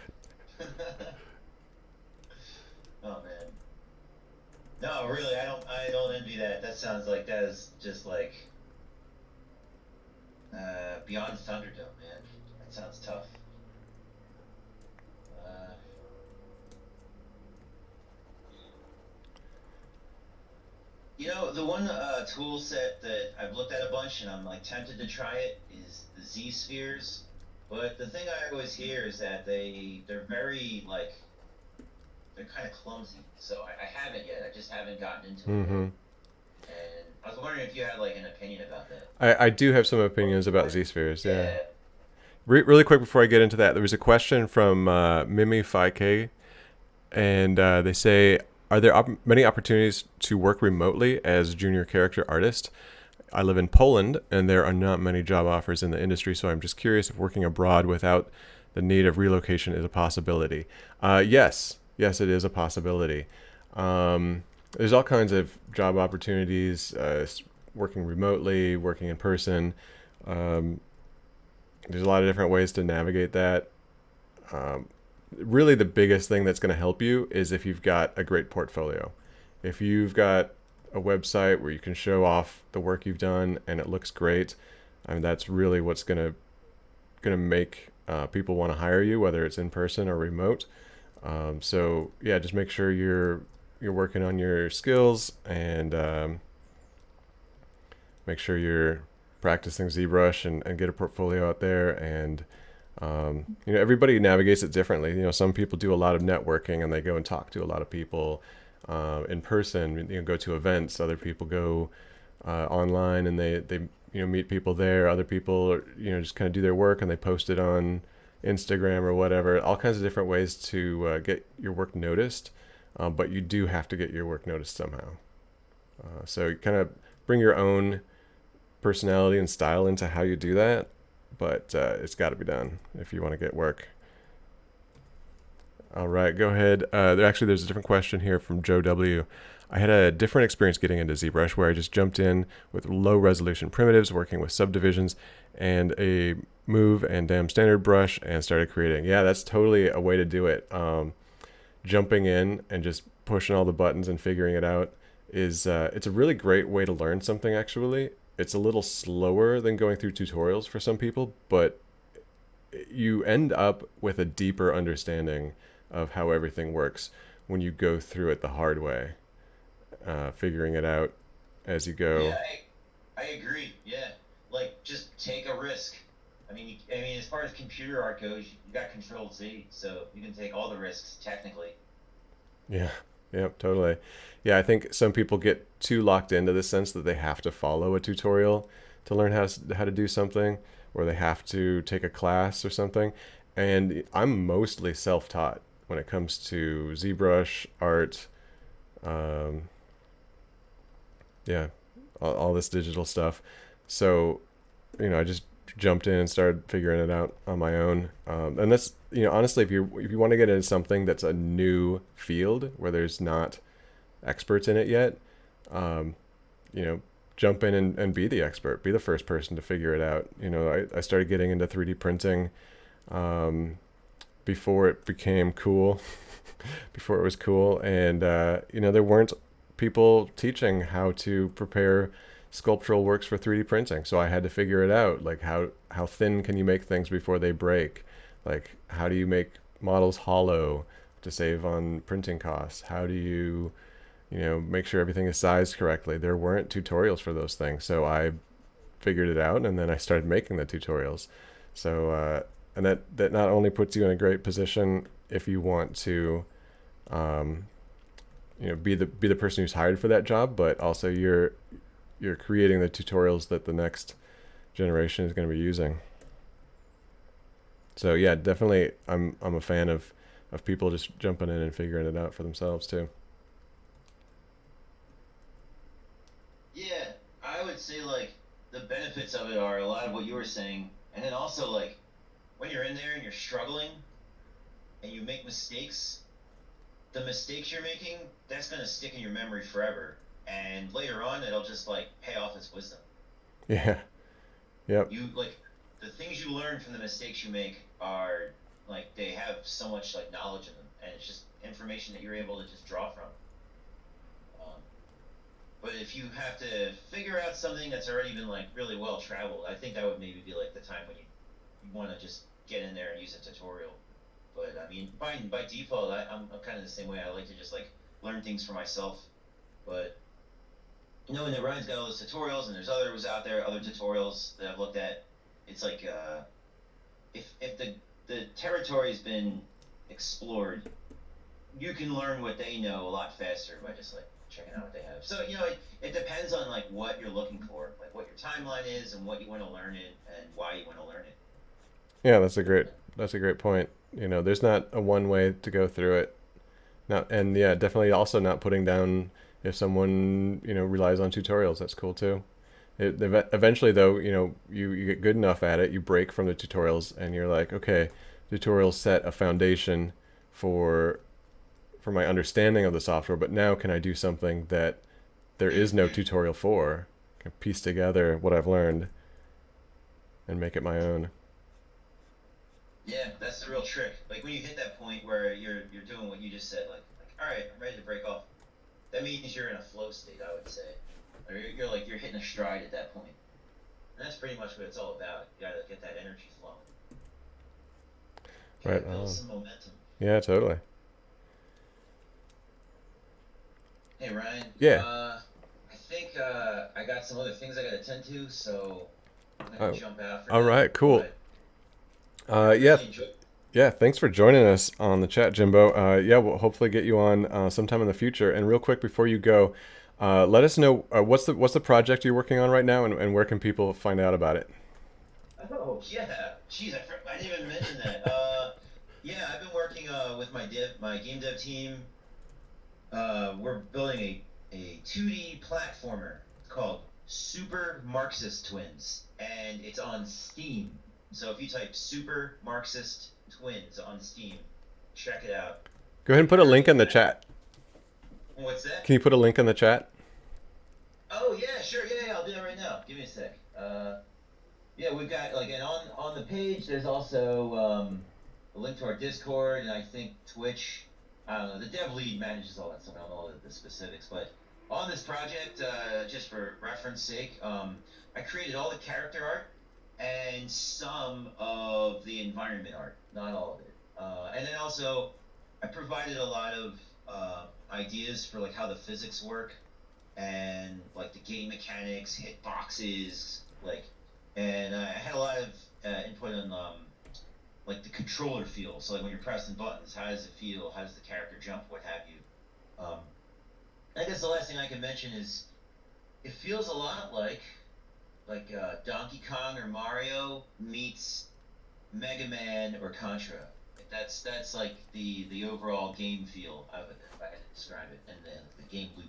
Oh man. No, really, I don't envy that. That sounds like that is just like beyond Thunderdome, man. That sounds tough. You know, the one tool set that I've looked at a bunch and I'm like tempted to try it is the Z spheres. But the thing I always hear is that they're very like they're kind of clumsy. So I haven't yet. I just haven't gotten into it. And I was wondering if you had like an opinion about that. I do have some opinions about Z-spheres, yeah. Really quick before I get into that, there was a question from Mimi5K, and they say, are there many opportunities to work remotely as junior character artist? I live in Poland, and there are not many job offers in the industry, so I'm just curious if working abroad without the need of relocation is a possibility. Yes, it is a possibility. There's all kinds of job opportunities, working remotely, working in person. There's a lot of different ways to navigate that. Really, the biggest thing that's going to help you is if you've got a great portfolio. If you've got a website where you can show off the work you've done and it looks great, I mean, that's really what's going to make people want to hire you, whether it's in person or remote. So yeah, just make sure you're working on your skills and make sure you're practicing ZBrush and get a portfolio out there. And everybody navigates it differently. Some people do a lot of networking and they go and talk to a lot of people in person. Go to events. Other people go online and they meet people there. Other people just kind of do their work and they post it on Instagram or whatever. All kinds of different ways to get your work noticed. But you do have to get your work noticed somehow. So you kind of bring your own personality and style into how you do that, but it's got to be done if you want to get work. All right, go ahead. There's a different question here from Joe W. I had a different experience getting into ZBrush where I just jumped in with low resolution primitives, working with subdivisions and a move and damn standard brush and started creating. Yeah, that's totally a way to do it. Jumping in and just pushing all the buttons and figuring it out is it's a really great way to learn something. Actually, it's a little slower than going through tutorials for some people, but you end up with a deeper understanding of how everything works when you go through it the hard way, figuring it out as you go. Yeah, I agree. Yeah, like just take a risk. I mean, as far as computer art goes, you got Control-Z, so you can take all the risks technically. Yeah, totally. Yeah, I think some people get too locked into the sense that they have to follow a tutorial to learn how to do something, or they have to take a class or something. And I'm mostly self-taught when it comes to ZBrush, art, all this digital stuff. So, I just jumped in and started figuring it out on my own. And that's, honestly, if you want to get into something that's a new field where there's not experts in it yet, jump in and be the expert, be the first person to figure it out. I started getting into 3D printing before it became cool, before it was cool. And, there weren't people teaching how to prepare sculptural works for 3D printing. So I had to figure it out, like how thin can you make things before they break? Like how do you make models hollow to save on printing costs? How do you, make sure everything is sized correctly? There weren't tutorials for those things. So I figured it out, and then I started making the tutorials. So and that not only puts you in a great position if you want to be the person who's hired for that job, but also you're creating the tutorials that the next generation is going to be using. So yeah, definitely I'm a fan of people just jumping in and figuring it out for themselves too. Yeah, I would say like the benefits of it are a lot of what you were saying, and then also like when you're in there and you're struggling and you make mistakes, the mistakes you're making, that's going to stick in your memory forever, and later on it'll just like pay off as wisdom. Yeah. Yep. You like the things you learn from the mistakes you make are like they have so much like knowledge in them, and it's just information that you're able to just draw from. But if you have to figure out something that's already been like really well traveled, I think that would maybe be like the time when you want to just get in there and use a tutorial. But I mean, by default, I'm kind of the same way. I like to just like learn things for myself. But knowing that Ryan's got all those tutorials, and there's others out there, other tutorials that I've looked at, it's like if the territory's been explored, you can learn what they know a lot faster by just like checking out what they have. So it depends on like what you're looking for, like what your timeline is and what you want to learn it and why you want to learn it. Yeah, that's a great point. There's not a one way to go through it. And yeah, definitely also not putting down if someone relies on tutorials. That's cool too. Eventually though, you get good enough at it, you break from the tutorials, and you're like, okay, tutorials set a foundation for my understanding of the software, but now can I do something that there is no tutorial for? I can piece together what I've learned and make it my own. Yeah, that's the real trick. Like when you hit that point where you're doing what you just said, like all right, I'm ready to break off. That means you're in a flow state, I would say, or you're hitting a stride at that point. And that's pretty much what it's all about. You gotta get that energy flowing. Right. Build some momentum. Yeah, totally. Hey Ryan. Yeah. I think I got some other things I gotta attend to, so I'm gonna jump out for all now. right, cool. Yeah. Yeah, thanks for joining us on the chat, Jimbo. Yeah, we'll hopefully get you on sometime in the future. And real quick before you go, let us know what's the project you're working on right now, and where can people find out about it? Oh yeah, jeez, I didn't even mention that. Yeah, I've been working with my game dev team. We're building a 2D platformer called Super Marxist Twins, and it's on Steam. So if you type Super Marxist Twins on Steam, check it out. Go ahead and put a link in the chat. What's that? Can you put a link in the chat? Oh yeah, sure. Yeah, I'll do that right now. Give me a sec. Yeah, we've got and on the page there's also a link to our Discord and I think Twitch. I don't know. The dev lead manages all that stuff. I don't know all the specifics, but on this project, just for reference sake, I created all the character art and some of the environment art, not all of it. And then also, I provided a lot of ideas for like how the physics work and like the game mechanics, hitboxes, and I had a lot of input on like the controller feel. So like when you're pressing buttons, how does it feel? How does the character jump? What have you? I guess the last thing I can mention is it feels a lot like Donkey Kong or Mario meets Mega Man or Contra. That's like the overall game feel of it, if I had to describe it, and the game loop.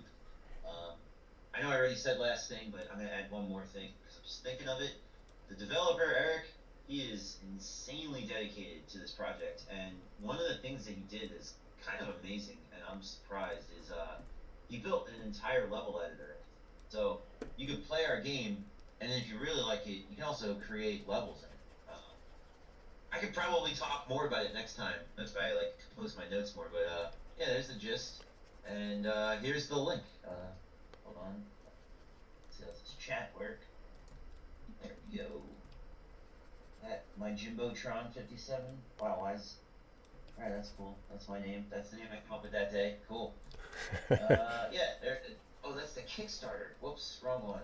I know I already said last thing, but I'm gonna add one more thing because I'm just thinking of it. The developer Eric, he is insanely dedicated to this project, and one of the things that he did is kind of amazing, and I'm surprised, is he built an entire level editor. So you can play our game, and then if you really like it, you can also create levels in it. I could probably talk more about it next time. That's why I like compose my notes more, but yeah, there's the gist. And here's the link. Hold on. Let's see how this chat work. There we go. At my Jimbotron 57. Wow, why's... Alright, that's cool. That's my name. That's the name I came up with that day. Cool. Yeah, there... Oh, that's the Kickstarter. Whoops, wrong one.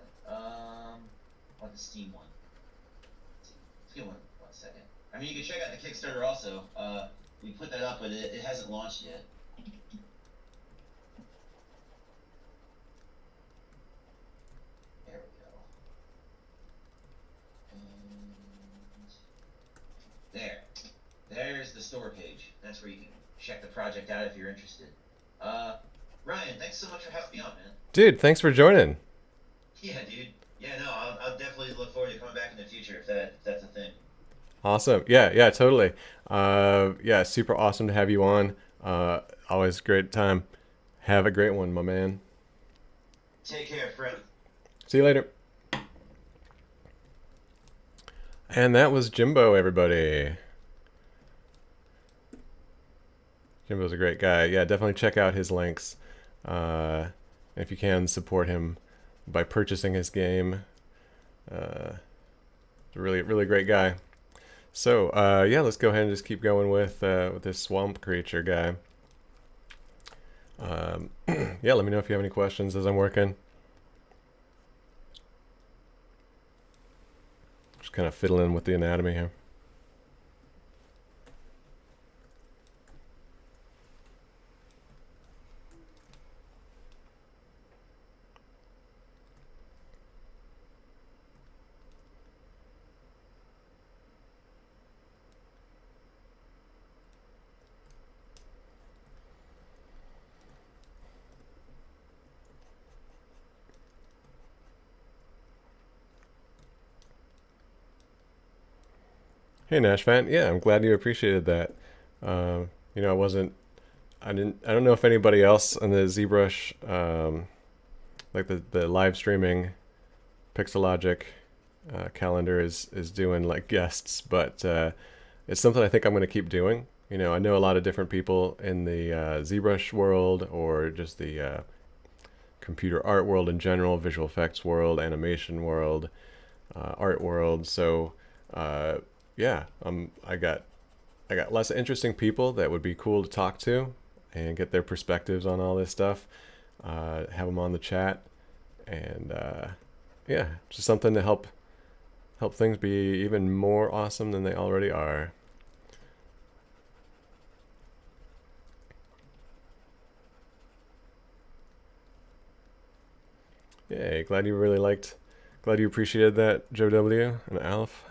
Want the Steam one. Let's get one second. I mean, you can check out the Kickstarter also. We put that up, but it hasn't launched yet. There we go. And there. There's the store page. That's where you can check the project out if you're interested. Ryan, thanks so much for having me on, man. Dude, thanks for joining. Yeah, dude. Yeah, no, I'll definitely look forward to coming back in the future if that's a thing. Awesome. Yeah, totally. Yeah, super awesome to have you on. Always great time. Have a great one, my man. Take care, friend. See you later. And that was Jimbo, everybody. Jimbo's a great guy. Yeah, definitely check out his links. If you can, support him by purchasing his game. Really, really great guy. So, yeah, let's go ahead and just keep going with this swamp creature guy. Yeah, let me know if you have any questions as I'm working. Just kind of fiddling with the anatomy here. Hey Nash fan, yeah, I'm glad you appreciated that. You know, I don't know if anybody else on the ZBrush, like the live streaming Pixelogic calendar is doing like guests, but it's something I think I'm going to keep doing. You know, I know a lot of different people in the ZBrush world, or just the computer art world in general, visual effects world, animation world, art world. So yeah, I got lots of interesting people that would be cool to talk to and get their perspectives on all this stuff. Have them on the chat, and yeah, just something to help things be even more awesome than they already are. Yay, glad you appreciated that, Joe W. and Alf.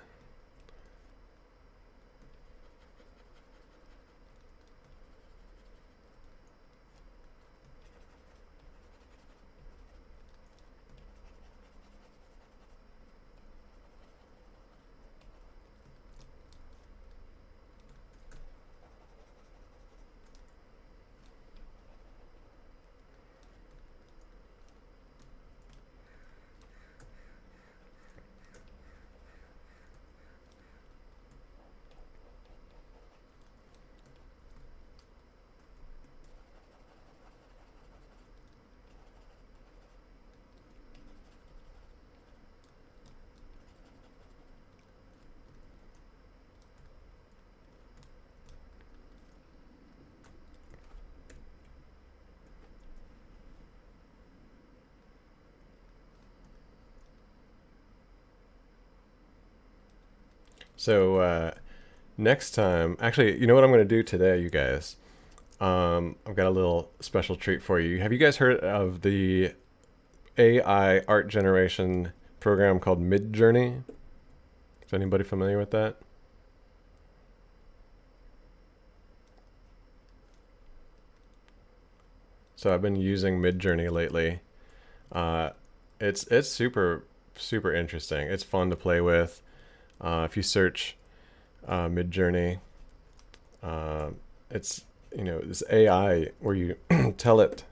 So next time, actually, you know what I'm going to do today, you guys? I've got a little special treat for you. Have you guys heard of the AI art generation program called Midjourney? Is anybody familiar with that? So I've been using Midjourney lately. It's super interesting. It's fun to play with. If you search Midjourney, it's, you know, this AI where you tell it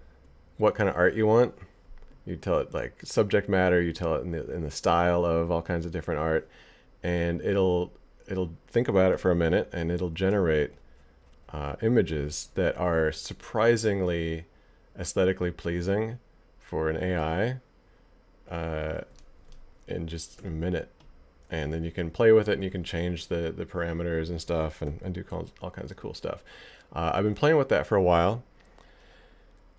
what kind of art you want. You tell it like subject matter. You tell it in the style of all kinds of different art, and it'll think about it for a minute, and it'll generate images that are surprisingly aesthetically pleasing for an AI in just a minute. And then you can play with it and you can change the parameters and stuff and do all kinds of cool stuff. I've been playing with that for a while.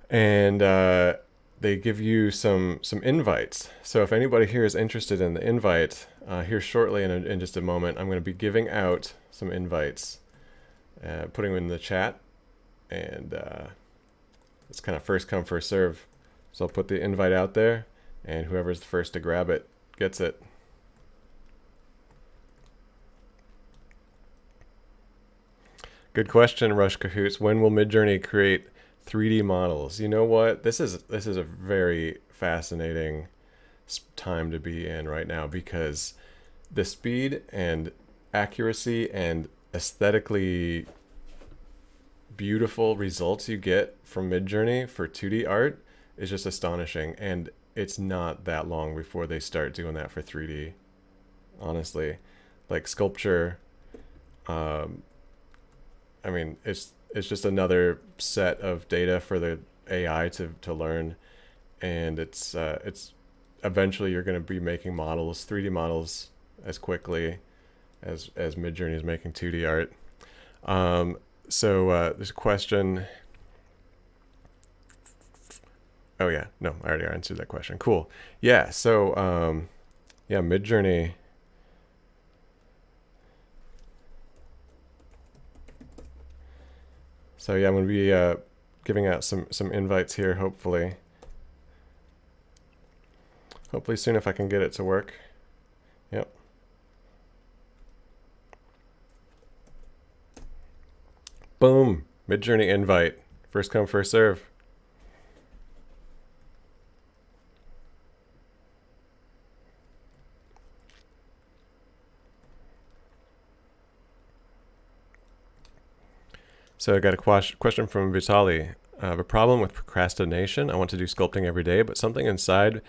And they give you some invites. So if anybody here is interested in the invite, here shortly in just a moment, I'm going to be giving out some invites, putting them in the chat. And it's kind of first come, first serve. So I'll put the invite out there, and whoever's the first to grab it gets it. Good question, Rush Cahoots. When will Midjourney create 3D models? You know what? This is a very fascinating time to be in right now, because the speed and accuracy and aesthetically beautiful results you get from Midjourney for 2D art is just astonishing, and it's not that long before they start doing that for 3D. Honestly, like sculpture, I mean, it's just another set of data for the AI to learn, and it's eventually you're going to be making models, 3D models, as quickly as Midjourney is making 2D art. So there's a question. Oh yeah, no, I already answered that question. Cool. Yeah. So yeah, Midjourney. So yeah, I'm going to be giving out some invites here, hopefully. Hopefully soon, if I can get it to work. Yep. Boom. Midjourney invite. First come, first serve. So I got a question from Vitali. I have a problem with procrastination. I want to do sculpting every day, but something inside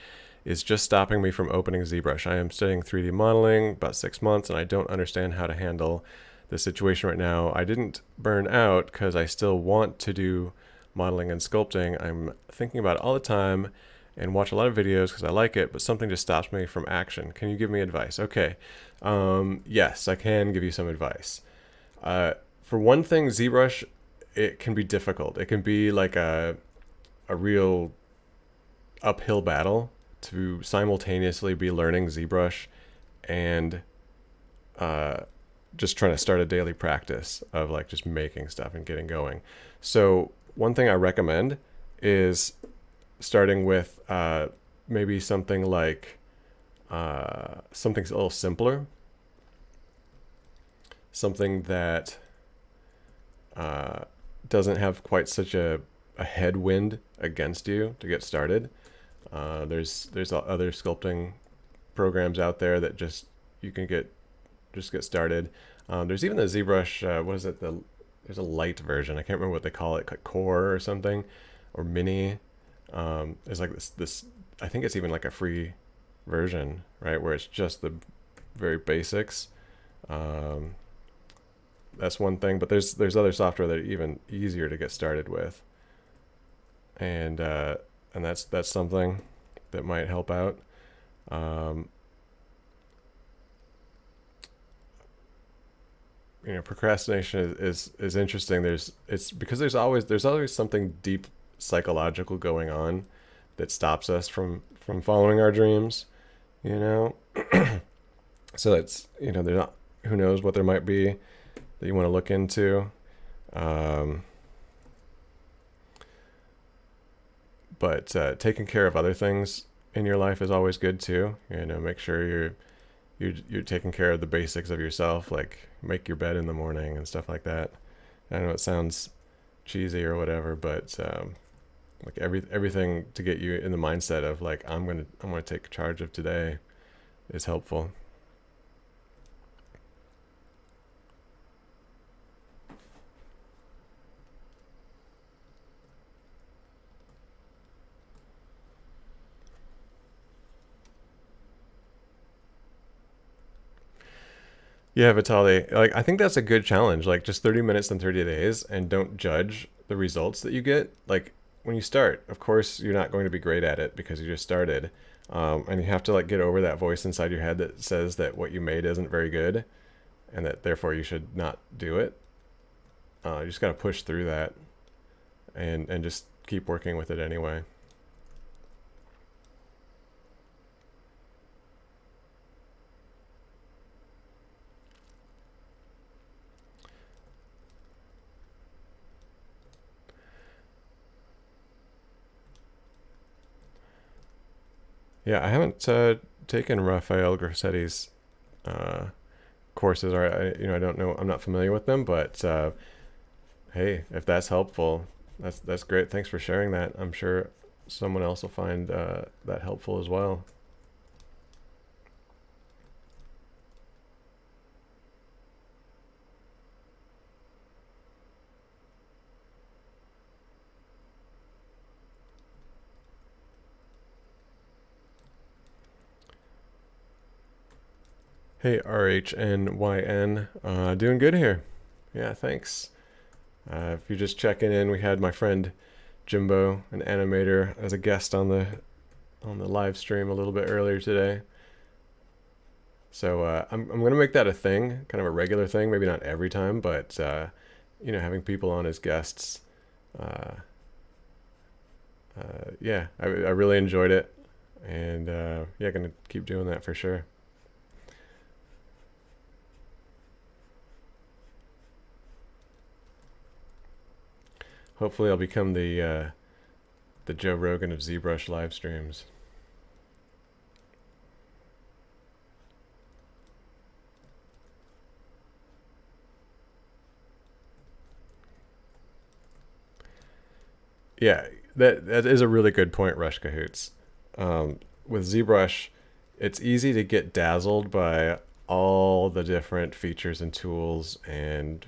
is just stopping me from opening ZBrush. I am studying 3D modeling about 6 months, and I don't understand how to handle the situation right now. I didn't burn out because I still want to do modeling and sculpting. I'm thinking about it all the time and watch a lot of videos because I like it, but something just stops me from action. Can you give me advice? Okay. Yes, I can give you some advice. For one thing, ZBrush, it can be difficult. It can be like a real uphill battle to simultaneously be learning ZBrush and just trying to start a daily practice of like just making stuff and getting going. So one thing I recommend is starting with maybe something like something a little simpler, something that doesn't have quite such a headwind against you to get started. There's other sculpting programs out there that just you can get started. There's even the ZBrush. What is it? There's a light version. I can't remember what they call it, like Core or something, or Mini. It's like this. I think it's even like a free version, right? Where it's just the very basics. That's one thing, but there's other software that are even easier to get started with, and that's something that might help out. You know, procrastination is interesting. It's because there's always something deep psychological going on that stops us from following our dreams. You know, so it's, you know, there's not, who knows what there might be that you want to look into. But taking care of other things in your life is always good too. You know, make sure you're taking care of the basics of yourself, like make your bed in the morning and stuff like that. I know it sounds cheesy or whatever, but like everything to get you in the mindset of like I'm gonna take charge of today is helpful. Yeah, Vitaly, like I think that's a good challenge. Like just 30 minutes in 30 days, and don't judge the results that you get. Like when you start, of course, you're not going to be great at it because you just started. And you have to like get over that voice inside your head that says that what you made isn't very good and that therefore you should not do it. You just got to push through that and just keep working with it anyway. Yeah, I haven't taken Raphael Grassetti's courses, or I don't know, I'm not familiar with them, but hey, if that's helpful, that's great. Thanks for sharing that. I'm sure someone else will find that helpful as well. Hey, RHNYN, doing good here. Yeah, thanks. If you're just checking in, we had my friend Jimbo, an animator, as a guest on the live stream a little bit earlier today. So I'm gonna make that a thing, kind of a regular thing. Maybe not every time, but having people on as guests. Yeah, I really enjoyed it, and yeah, gonna keep doing that for sure. Hopefully I'll become the Joe Rogan of ZBrush live streams. Yeah, that is a really good point, Rush Cahoots. With ZBrush, it's easy to get dazzled by all the different features and tools and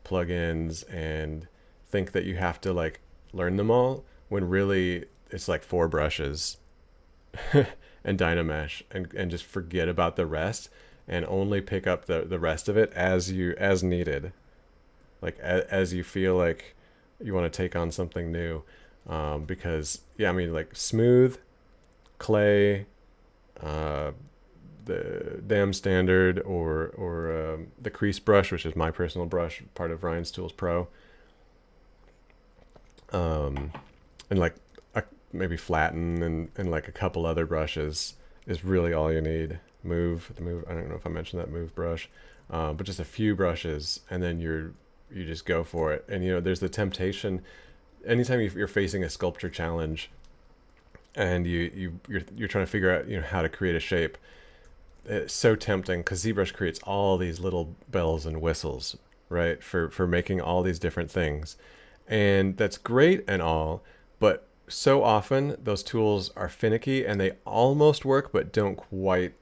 plugins and think that you have to like learn them all, when really it's like 4 brushes and Dynamesh, and just forget about the rest and only pick up the rest of it as needed, like as you feel like you want to take on something new. Because yeah, I mean, like smooth, clay, the damn standard, or the crease brush, which is my personal brush, part of Ryan's Tools Pro. And like maybe flatten and like a couple other brushes is really all you need. Move, I don't know if I mentioned that move brush, but just a few brushes, and then you just go for it. And there's the temptation anytime you're facing a sculpture challenge and you're trying to figure out how to create a shape. It's so tempting because ZBrush creates all these little bells and whistles, right, for making all these different things. And that's great and all, but so often those tools are finicky and they almost work but don't quite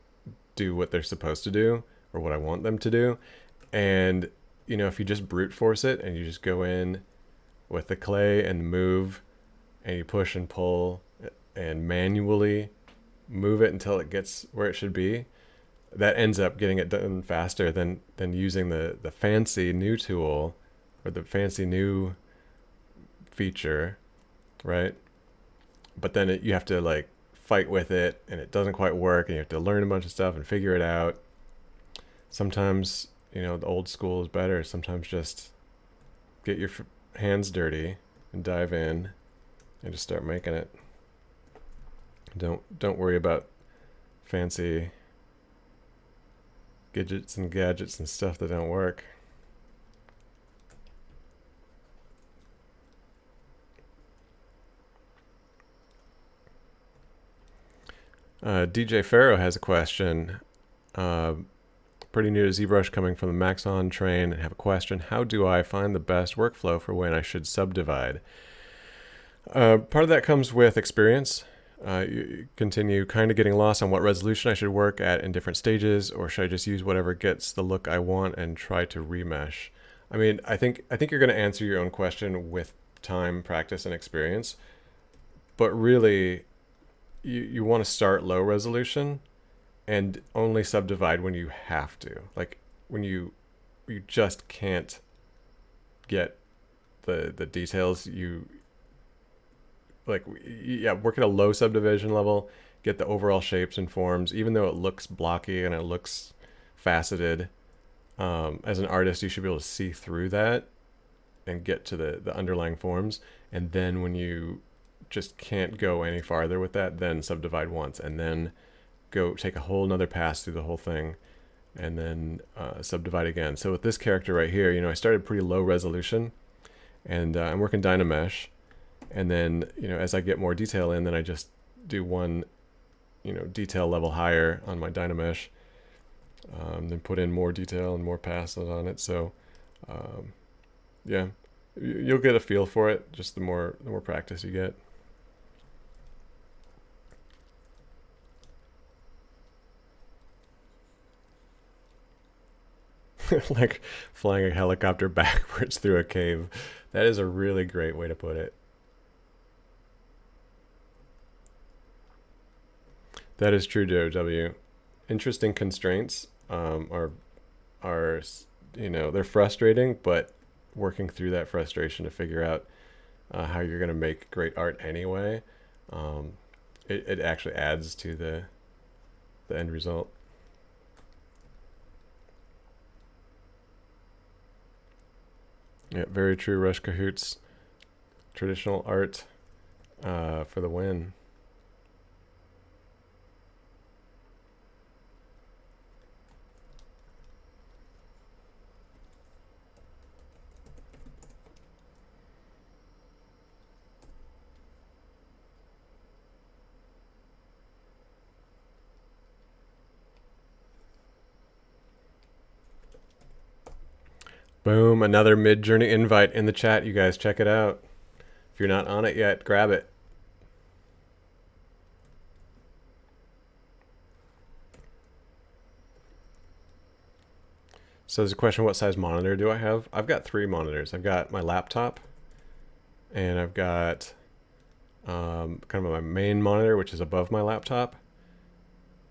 do what they're supposed to do or what I want them to do. And if you just brute force it and you just go in with the clay and move, and you push and pull and manually move it until it gets where it should be, that ends up getting it done faster than using the fancy new tool or the fancy new feature, right? But then you have to like fight with it, and it doesn't quite work, and you have to learn a bunch of stuff and figure it out. Sometimes the old school is better. Sometimes just get your hands dirty and dive in and just start making it. Don't worry about fancy gadgets and stuff that don't work. DJ Farrow has a question. Pretty new to ZBrush, coming from the Maxon train, and have a question. How do I find the best workflow for when I should subdivide? Part of that comes with experience. You continue kind of getting lost on what resolution I should work at in different stages, or should I just use whatever gets the look I want and try to remesh? I mean, I think you're going to answer your own question with time, practice, and experience. But really, you want to start low resolution and only subdivide when you have to. Like when you just can't get the details you like, yeah, work at a low subdivision level, get the overall shapes and forms, even though it looks blocky and it looks faceted. As an artist, you should be able to see through that and get to the underlying forms. And then when you just can't go any farther with that, then subdivide once and then go take a whole nother pass through the whole thing and then subdivide again. So with this character right here, you know, I started pretty low resolution and I'm working Dynamesh. And then, you know, as I get more detail in, then I just do one, you know, detail level higher on my Dynamesh, then put in more detail and more passes on it. So, yeah, you'll get a feel for it just the more practice you get. Like flying a helicopter backwards through a cave. That is a really great way to put it. That is true, Joe W. Interesting constraints are, you know, they're frustrating, but working through that frustration to figure out how you're going to make great art anyway, it actually adds to the end result. Yeah, very true, Rush Cahoots. Traditional art for the win. Boom, another Mid-Journey invite in the chat. You guys check it out. If you're not on it yet, grab it. So there's a question, what size monitor do I have? I've got 3 monitors. I've got my laptop, and I've got kind of my main monitor, which is above my laptop,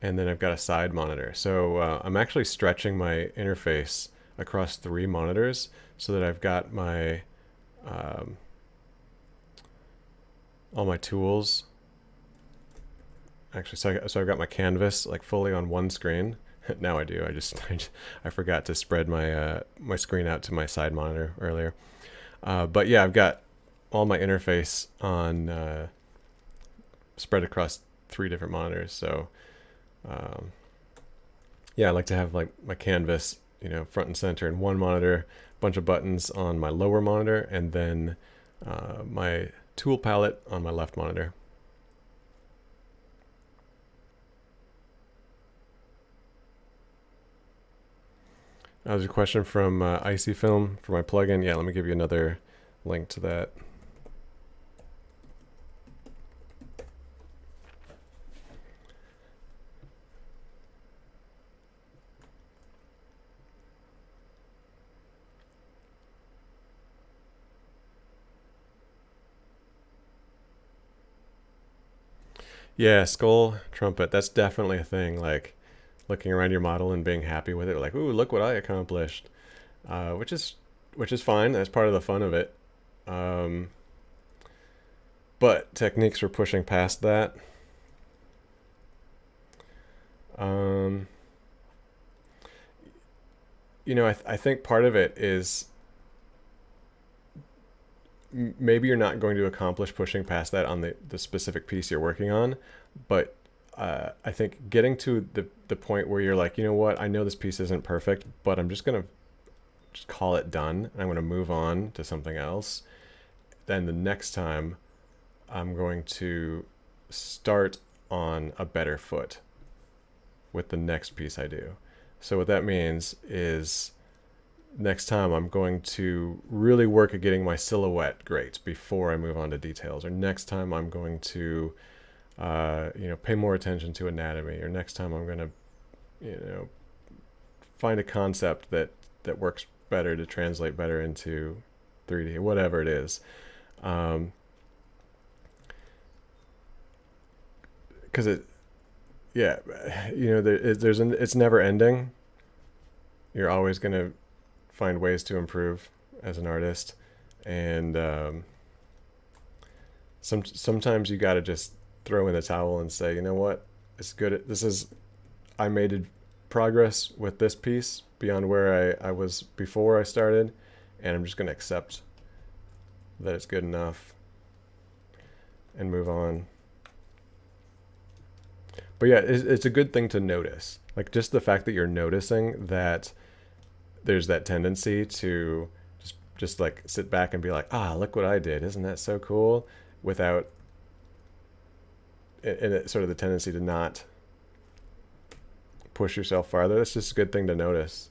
and then I've got a side monitor. So I'm actually stretching my interface across 3 monitors so that I've got my all my tools. Actually, so I've got my canvas like fully on one screen. Now I do. I forgot to spread my my screen out to my side monitor earlier. But yeah, I've got all my interface on spread across 3 different monitors. So yeah, I like to have like my canvas, you know, front and center in one monitor, a bunch of buttons on my lower monitor, and then my tool palette on my left monitor. That was a question from Icy Film for my plugin. Yeah, let me give you another link to that. Yeah, skull trumpet. That's definitely a thing. Like looking around your model and being happy with it. Like, ooh, look what I accomplished. Which is fine. That's part of the fun of it. But techniques for pushing past that. You know, I think part of it is maybe you're not going to accomplish pushing past that on the specific piece you're working on, but I think getting to the point where you're like, you know what, I know this piece isn't perfect, but I'm just going to just call it done, and I'm going to move on to something else. Then the next time I'm going to start on a better foot with the next piece I do. So what that means is next time I'm going to really work at getting my silhouette great before I move on to details. Or next time I'm going to, you know, pay more attention to anatomy. Or next time I'm going to, you know, find a concept that works better to translate better into 3D, whatever it is. Because yeah, you know, it's never ending. You're always going to find ways to improve as an artist, and sometimes you got to just throw in the towel and say, you know what, it's good. I made progress with this piece beyond where I was before I started, and I'm just going to accept that it's good enough and move on. But yeah, it's a good thing to notice. Like just the fact that you're noticing that there's that tendency to just like sit back and be like, ah, look what I did. Isn't that so cool? Without it sort of the tendency to not push yourself farther. That's just a good thing to notice.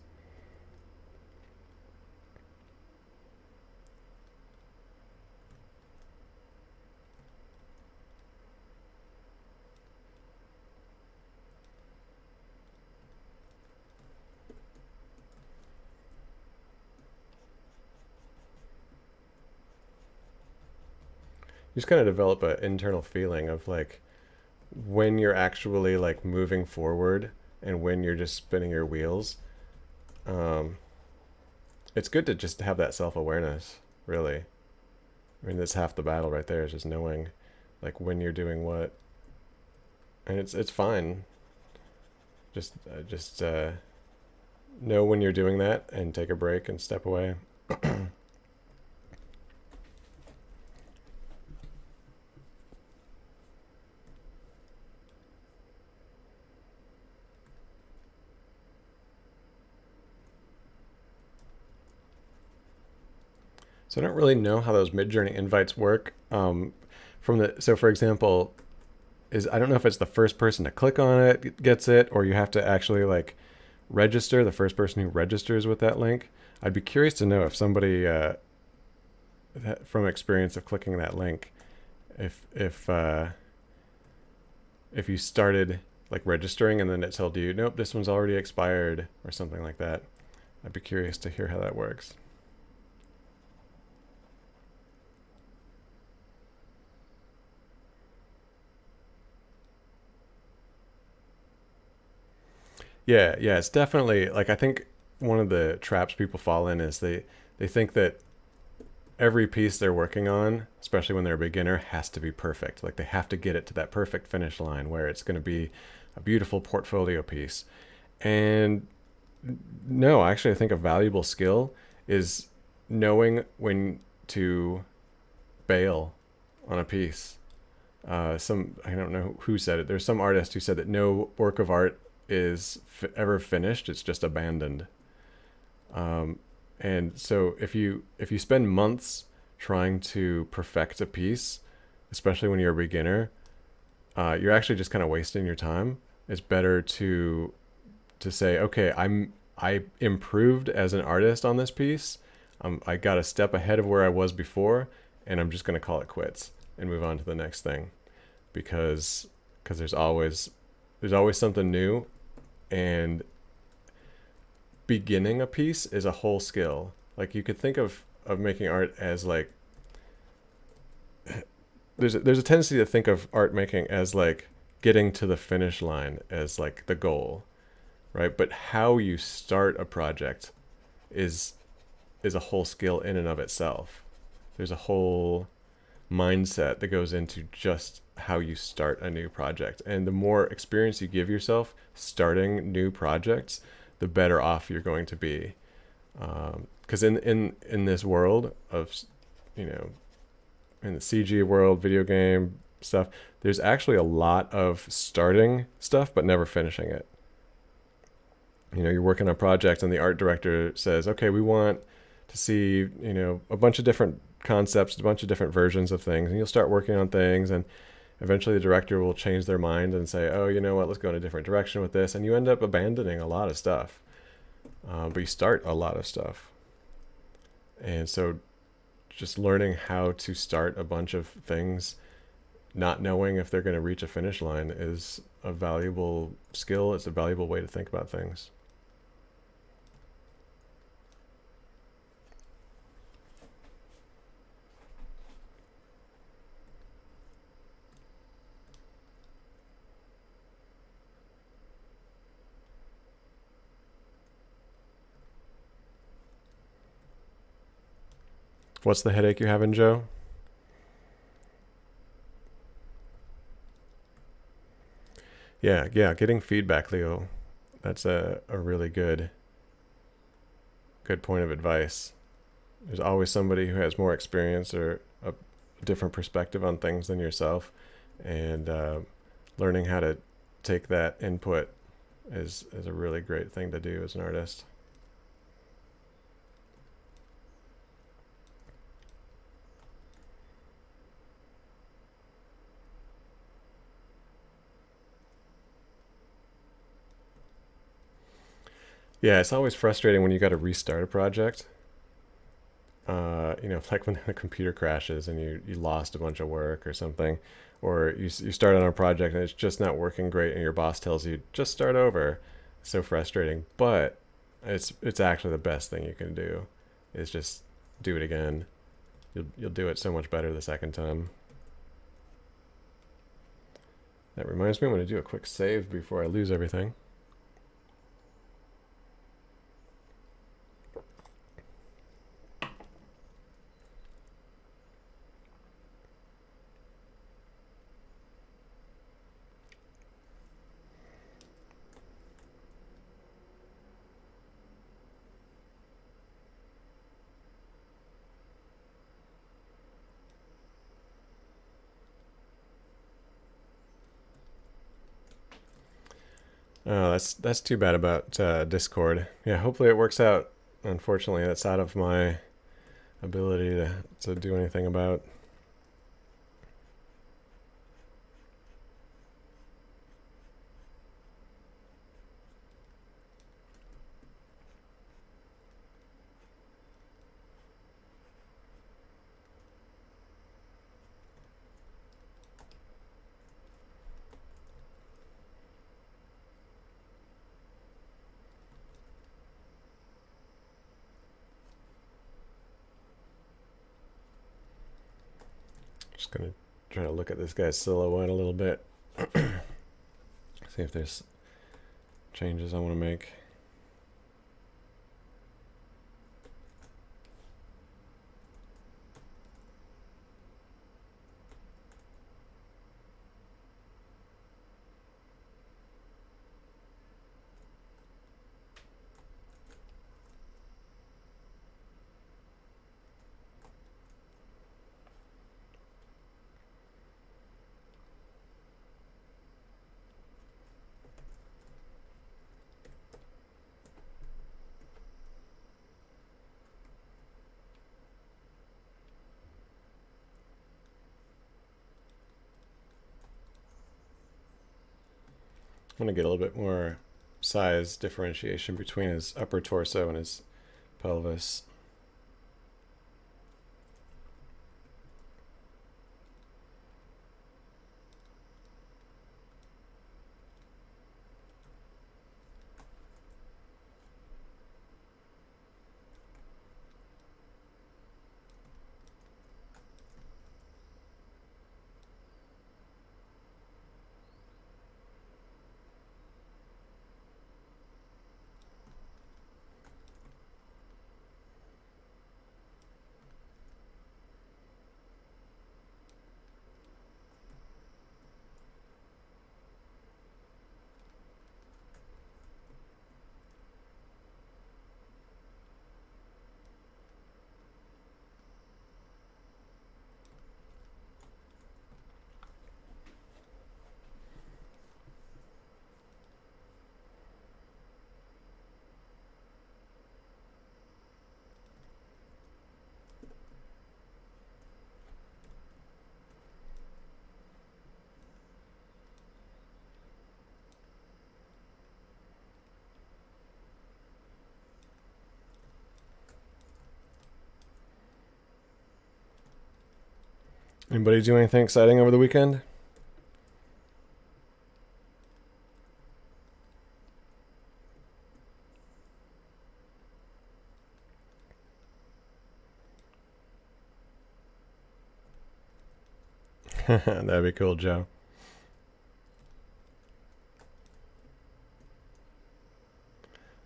You just kind of develop an internal feeling of like when you're actually like moving forward and when you're just spinning your wheels. It's good to just have that self-awareness, really. I mean, that's half the battle right there, is just knowing like when you're doing what. And it's fine. Just know when you're doing that and take a break and step away. So I don't really know how those Midjourney invites work. So for example, I don't know if it's the first person to click on it gets it, or you have to actually like register, the first person who registers with that link. I'd be curious to know if somebody from experience of clicking that link, if you started like registering and then it told you, nope, this one's already expired or something like that. I'd be curious to hear how that works. Yeah, it's definitely like I think one of the traps people fall in is they think that every piece they're working on, especially when they're a beginner, has to be perfect. Like they have to get it to that perfect finish line where it's going to be a beautiful portfolio piece. And no, actually I think a valuable skill is knowing when to bail on a piece. I don't know who said it. There's some artist who said that no work of art is ever finished, it's just abandoned. And so if you spend months trying to perfect a piece, especially when you're a beginner, you're actually just kind of wasting your time. It's better to say, okay, I improved as an artist on this piece. I got a step ahead of where I was before, and I'm just going to call it quits and move on to the next thing, because there's always something new, and beginning a piece is a whole skill. Like you could think of making art as like there's a tendency to think of art making as like getting to the finish line as like the goal, right? But how you start a project is a whole skill in and of itself. There's a whole mindset that goes into just how you start a new project. And the more experience you give yourself starting new projects, the better off you're going to be. Because in this world of, in the CG world, video game stuff, there's actually a lot of starting stuff but never finishing it. You're working on a project and the art director says, okay, we want to see, a bunch of different concepts, a bunch of different versions of things, and you'll start working on things, and eventually the director will change their mind and say, oh, you know what, let's go in a different direction with this, and you end up abandoning a lot of stuff. But you start a lot of stuff. And so just learning how to start a bunch of things, not knowing if they're going to reach a finish line, is a valuable skill. It's a valuable way to think about things. What's the headache you're having, Joe? Yeah, getting feedback, Leo. That's a really good point of advice. There's always somebody who has more experience or a different perspective on things than yourself, and learning how to take that input is a really great thing to do as an artist. Yeah, it's always frustrating when you got to restart a project. You know, like when the computer crashes and you lost a bunch of work or something, or you start on a project and it's just not working great, and your boss tells you just start over. It's so frustrating, but it's actually the best thing you can do, is just do it again. You'll do it so much better the second time. That reminds me, I'm going to do a quick save before I lose everything. Oh, that's too bad about Discord. Yeah, hopefully it works out. Unfortunately, that's out of my ability to do anything about. Just gonna try to look at this guy's silhouette a little bit. See if there's changes I want to make. I'm going to get a little bit more size differentiation between his upper torso and his pelvis. Anybody do anything exciting over the weekend? That'd be cool, Joe.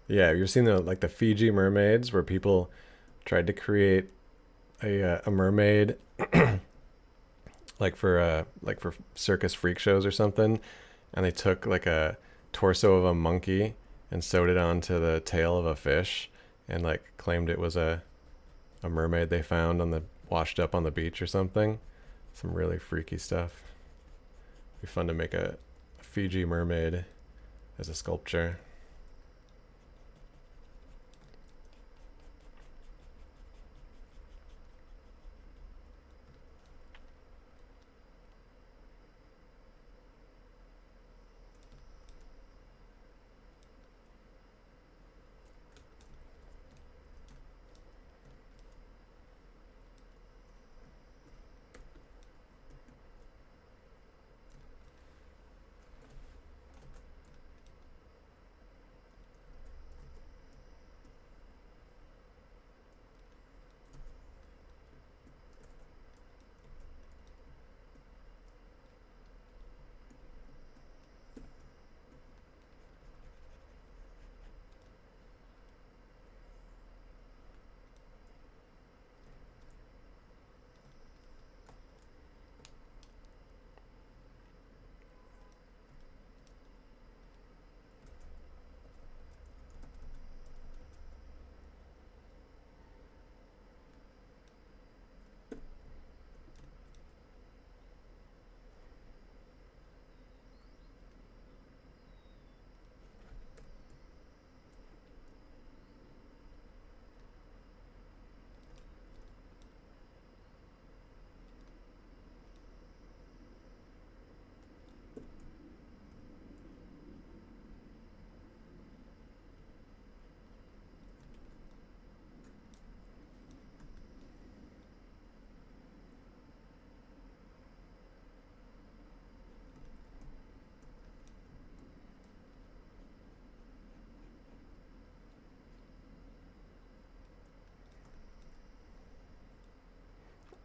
Yeah, you've seen the Fiji mermaids where people tried to create a mermaid like for circus freak shows or something, and they took like a torso of a monkey and sewed it onto the tail of a fish, and like claimed it was a mermaid they found on the washed up on the beach or something. Some really freaky stuff. Be fun to make a Fiji mermaid as a sculpture.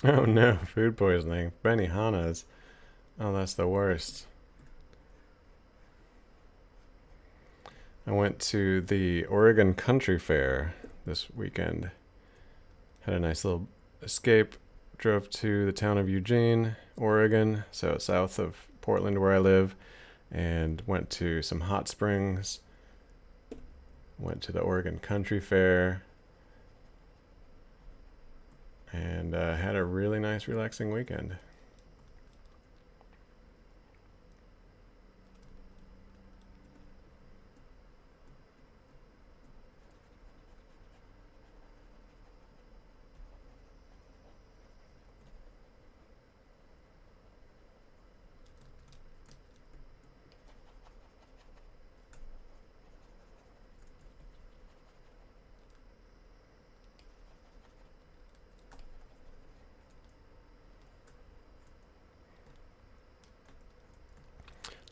Oh no, food poisoning. Benihana's. Oh, that's the worst. I went to the Oregon Country Fair this weekend. Had a nice little escape. Drove to the town of Eugene, Oregon, so south of Portland where I live, and went to some hot springs. Went to the Oregon Country Fair. And had a really nice, relaxing weekend.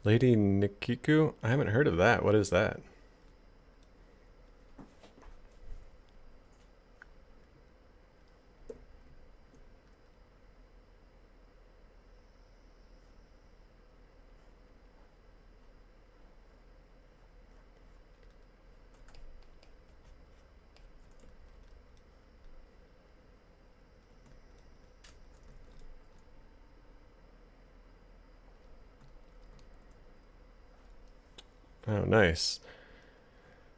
Lady Nikiku? I haven't heard of that. What is that? Oh, nice.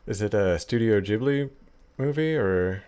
Is it a Studio Ghibli movie or?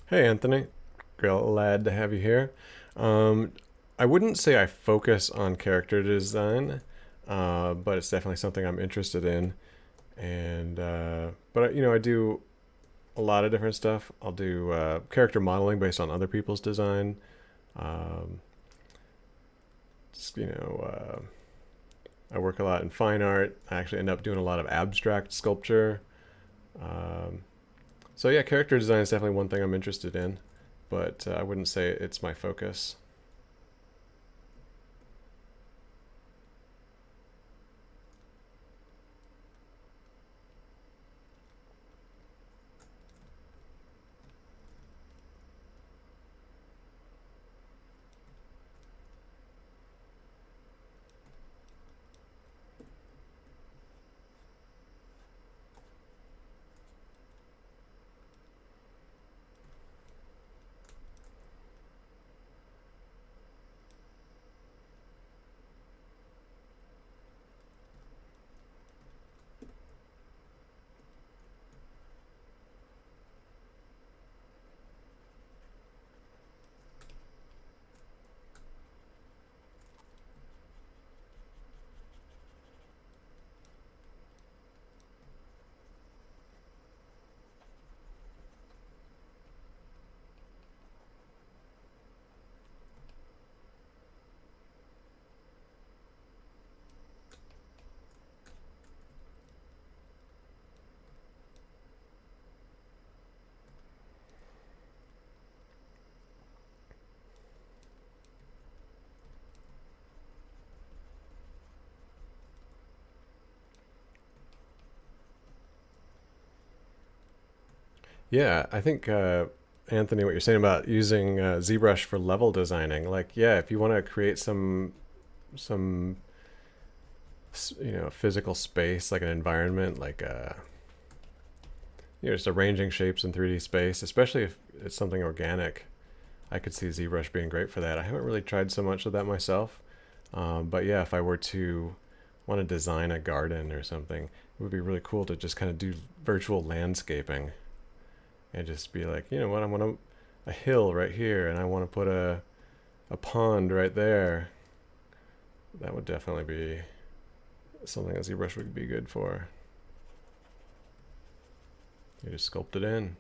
Hey, Anthony. Glad to have you here. Um, I wouldn't say I focus on character design, but it's definitely something I'm interested in. And but you know, I do a lot of different stuff. I'll do character modeling based on other people's design. Um, you know, I work a lot in fine art. I actually end up doing a lot of abstract sculpture. Um, so yeah, character design is definitely one thing I'm interested in, but I wouldn't say it's my focus. Yeah, I think Anthony, what you're saying about using ZBrush for level designing, like yeah, if you want to create some you know physical space like an environment, like you know just arranging shapes in 3D space, especially if it's something organic, I could see ZBrush being great for that. I haven't really tried so much of that myself, but yeah, if I were to want to design a garden or something, it would be really cool to just kind of do virtual landscaping and just be like, you know what, I want a hill right here, and I want to put a pond right there. That would definitely be something that ZBrush would be good for. You just sculpt it in.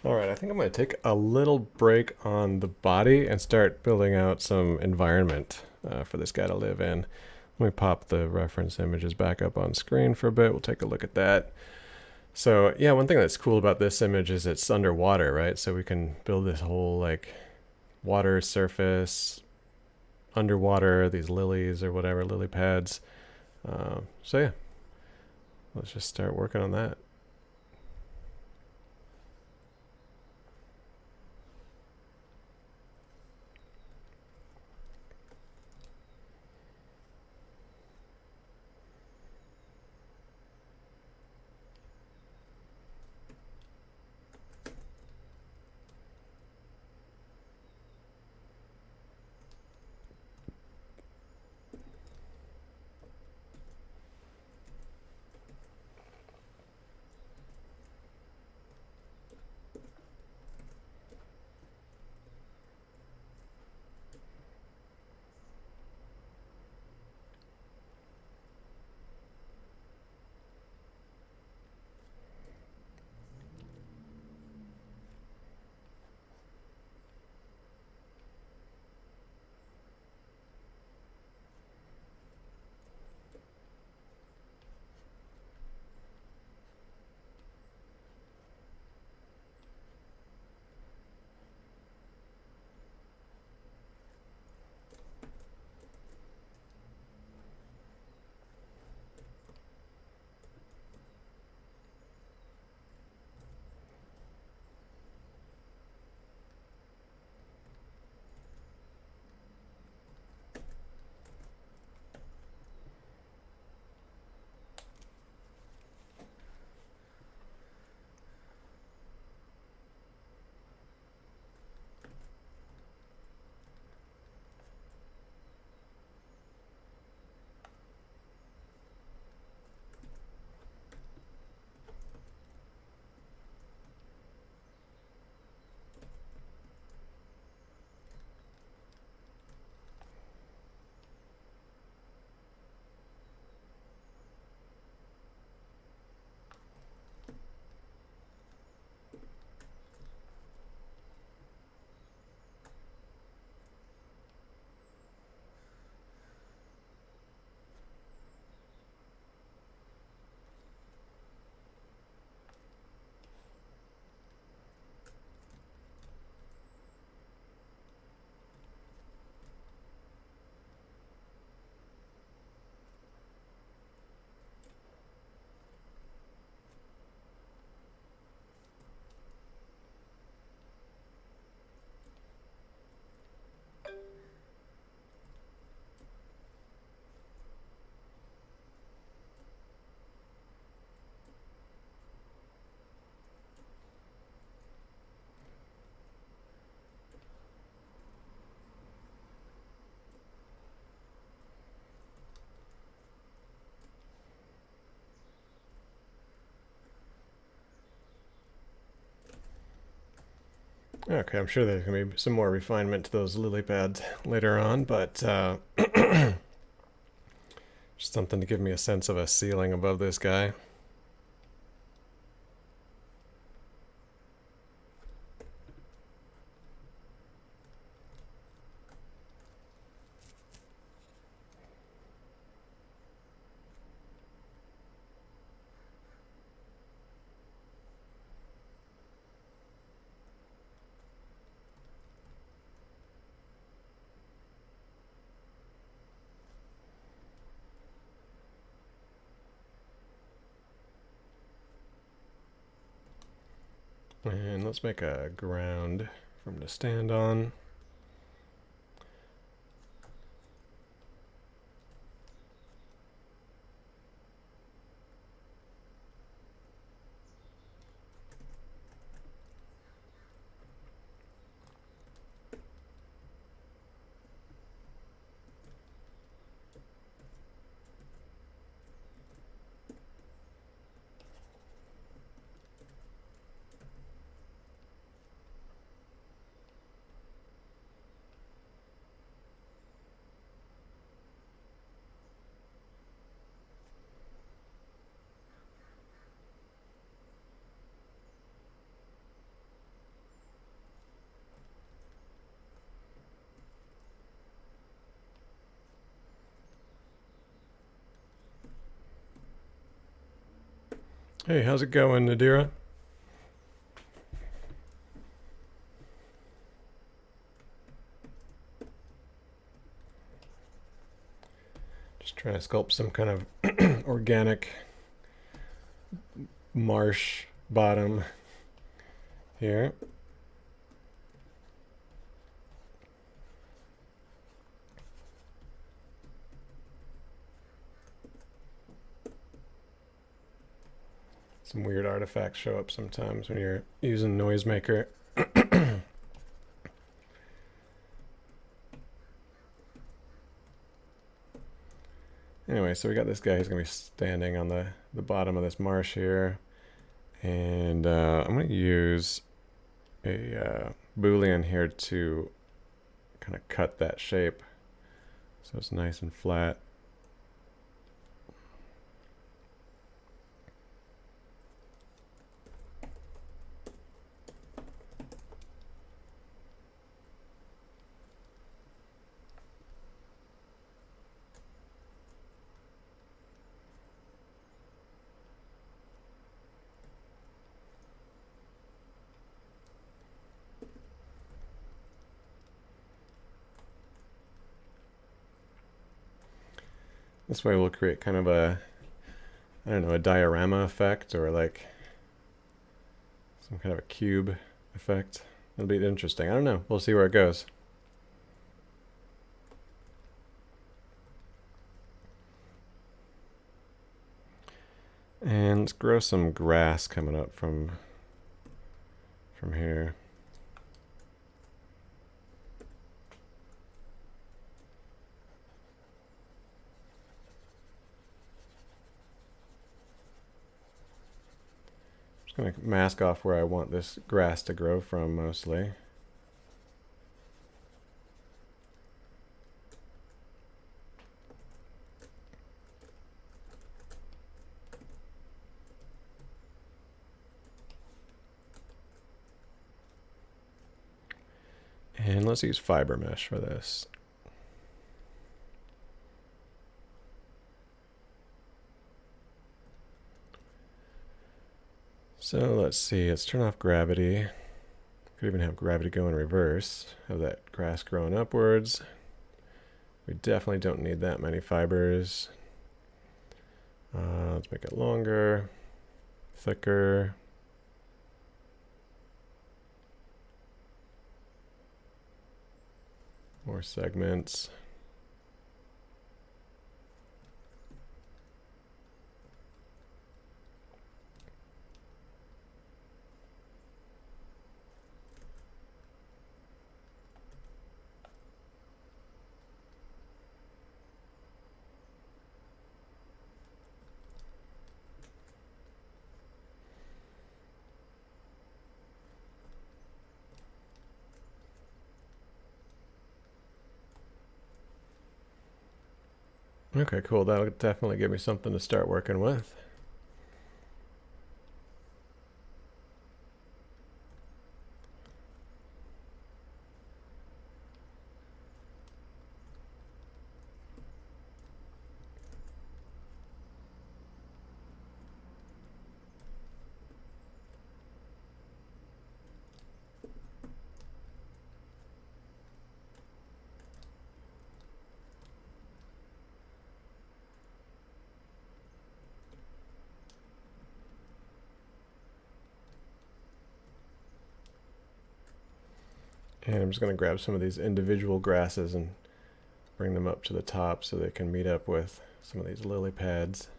All right, I think I'm going to take a little break on the body and start building out some environment for this guy to live in. Let me pop the reference images back up on screen for a bit. We'll take a look at that. So yeah, one thing that's cool about this image is it's underwater, right? So we can build this whole like water surface underwater, these lilies or whatever, lily pads. So yeah, let's just start working on that. Okay, I'm sure there's going to be some more refinement to those lily pads later on, but just something to give me a sense of a ceiling above this guy. And let's make a ground for him to stand on. Hey, how's it going, Nadira? Just trying to sculpt some kind of organic marsh bottom here. Some weird artifacts show up sometimes when you're using Noisemaker. Anyway, so we got this guy who's going to be standing on the bottom of this marsh here. And I'm going to use a Boolean here to kind of cut that shape so it's nice and flat. This way we'll create kind of a, I don't know, a diorama effect or like some kind of a cube effect. It'll be interesting. I don't know. We'll see where it goes. And let's grow some grass coming up from here. Just going to mask off where I want this grass to grow from mostly. And let's use fiber mesh for this. So let's see, let's turn off gravity. Could even have gravity go in reverse, have that grass growing upwards. We definitely don't need that many fibers. Let's make it longer, thicker. More segments. Okay, cool. That'll definitely give me something to start working with. And I'm just going to grab some of these individual grasses and bring them up to the top so they can meet up with some of these lily pads.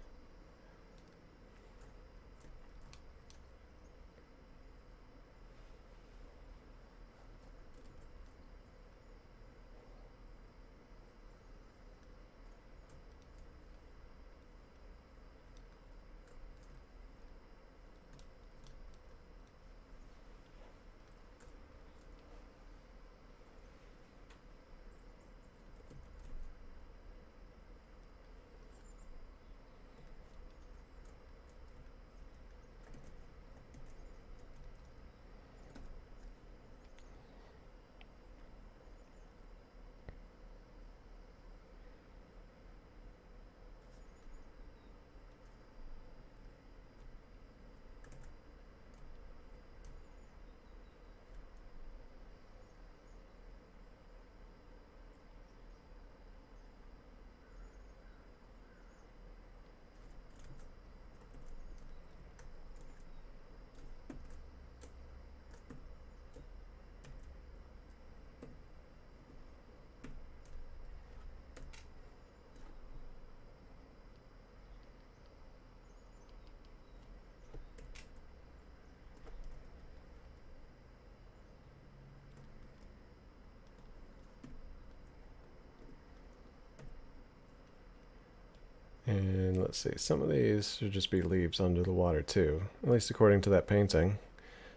And let's see, some of these should just be leaves under the water too, at least according to that painting.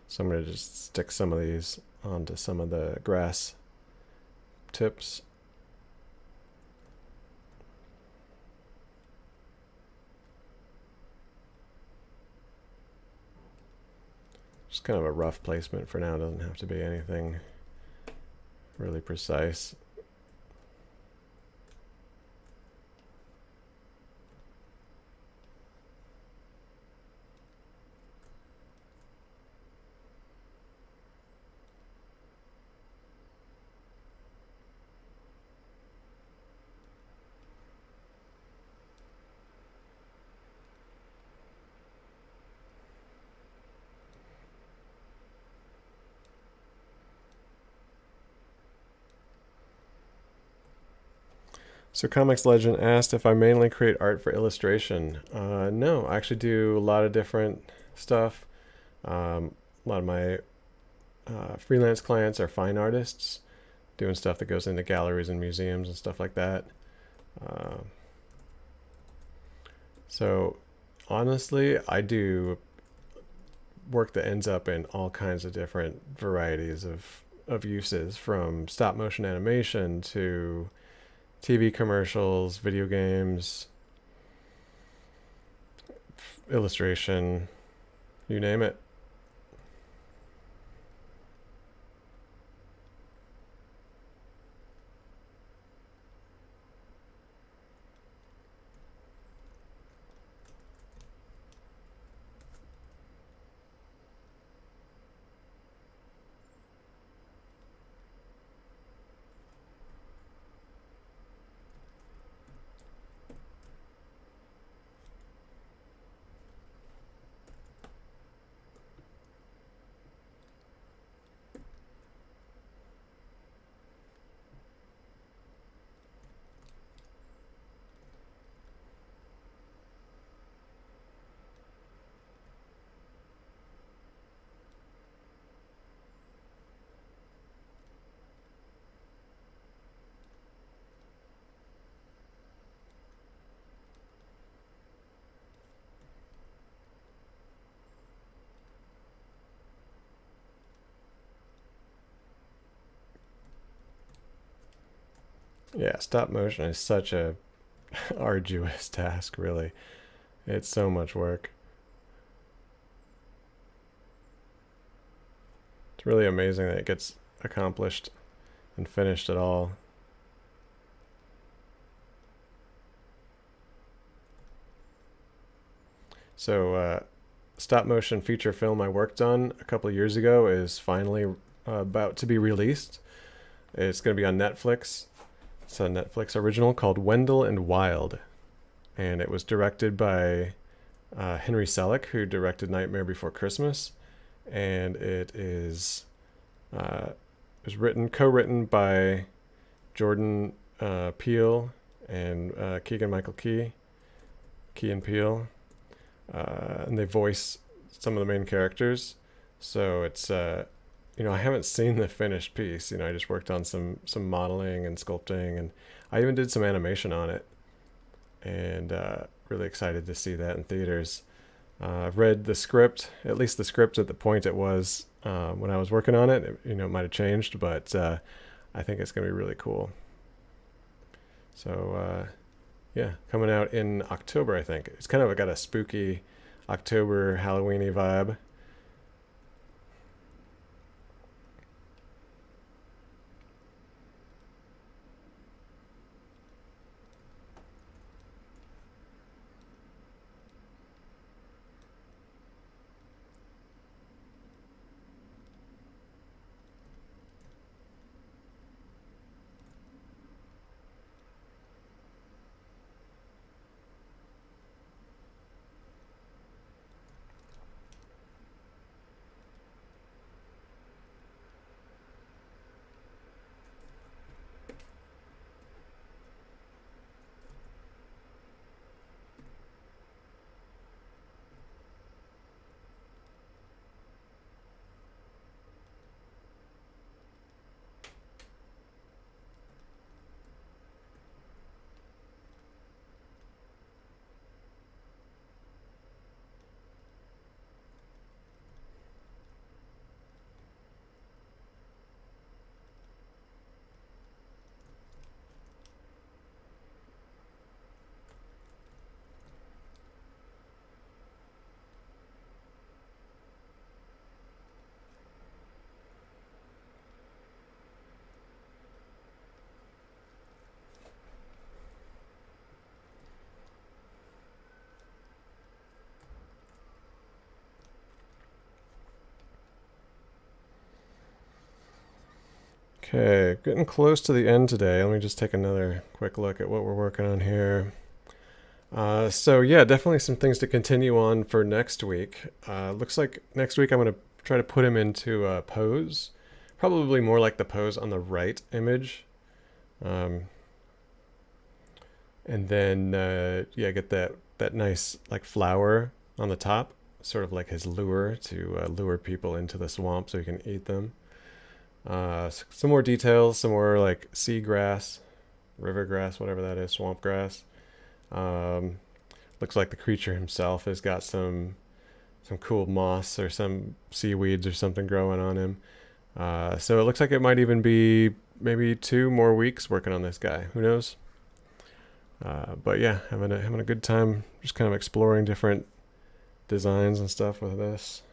So I'm going to just stick some of these onto some of the grass tips. Just kind of a rough placement for now, doesn't have to be anything really precise. So Comics Legend asked if I mainly create art for illustration. No, I actually do a lot of different stuff. A lot of my freelance clients are fine artists, doing stuff that goes into galleries and museums and stuff like that. So honestly, I do work that ends up in all kinds of different varieties of uses, from stop motion animation to TV commercials, video games, illustration, you name it. Yeah, stop motion is such a arduous task, really. It's so much work. It's really amazing that it gets accomplished and finished at all. So stop motion feature film I worked on a couple of years ago is finally about to be released. It's going to be on Netflix. It's a Netflix original called Wendell and Wild, and it was directed by Henry Selick, who directed Nightmare Before Christmas, and it is co-written by Jordan Peele and Keegan-Michael Key and Peele, and they voice some of the main characters. So it's I haven't seen the finished piece. I just worked on some modeling and sculpting, and I even did some animation on it, and really excited to see that in theaters. I've read the script, at least the script at the point it was when I was working on it. It might have changed, but I think it's going to be really cool. So yeah, coming out in October, I think. It's kind of got a spooky October Halloween-y vibe. Okay, getting close to the end today. Let me just take another quick look at what we're working on here. So yeah, definitely some things to continue on for next week. Looks like next week I'm going to try to put him into a pose. Probably more like the pose on the right image. And then, yeah, get that nice like flower on the top, sort of like his lure to lure people into the swamp so he can eat them. Some more details, some more like seagrass, river grass, whatever that is, swamp grass. Looks like the creature himself has got some cool moss or some seaweeds or something growing on him. So it looks like it might even be maybe 2 more weeks working on this guy. Who knows? But yeah, having a good time, just kind of exploring different designs and stuff with this.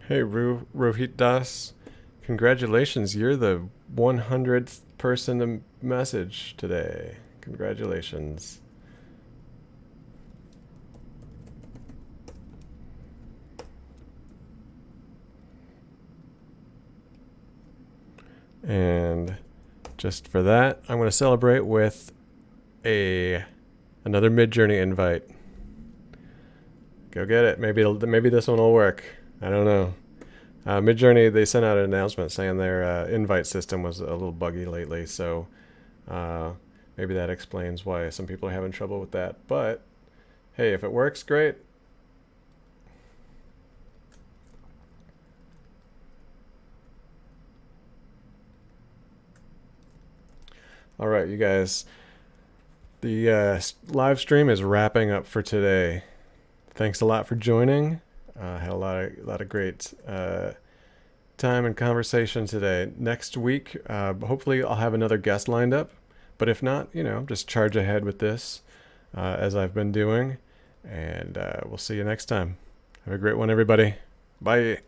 Hey, Rohit Das, congratulations! You're the 100th person to message today. Congratulations. And just for that, I'm going to celebrate with another Midjourney invite. Go get it. Maybe this one will work. I don't know. Midjourney, they sent out an announcement saying their invite system was a little buggy lately, so maybe that explains why some people are having trouble with that. But hey, if it works, great. All right, you guys. The live stream is wrapping up for today. Thanks a lot for joining. Had a lot of great time and conversation today. Next week, hopefully I'll have another guest lined up. But if not, just charge ahead with this as I've been doing. And we'll see you next time. Have a great one, everybody. Bye.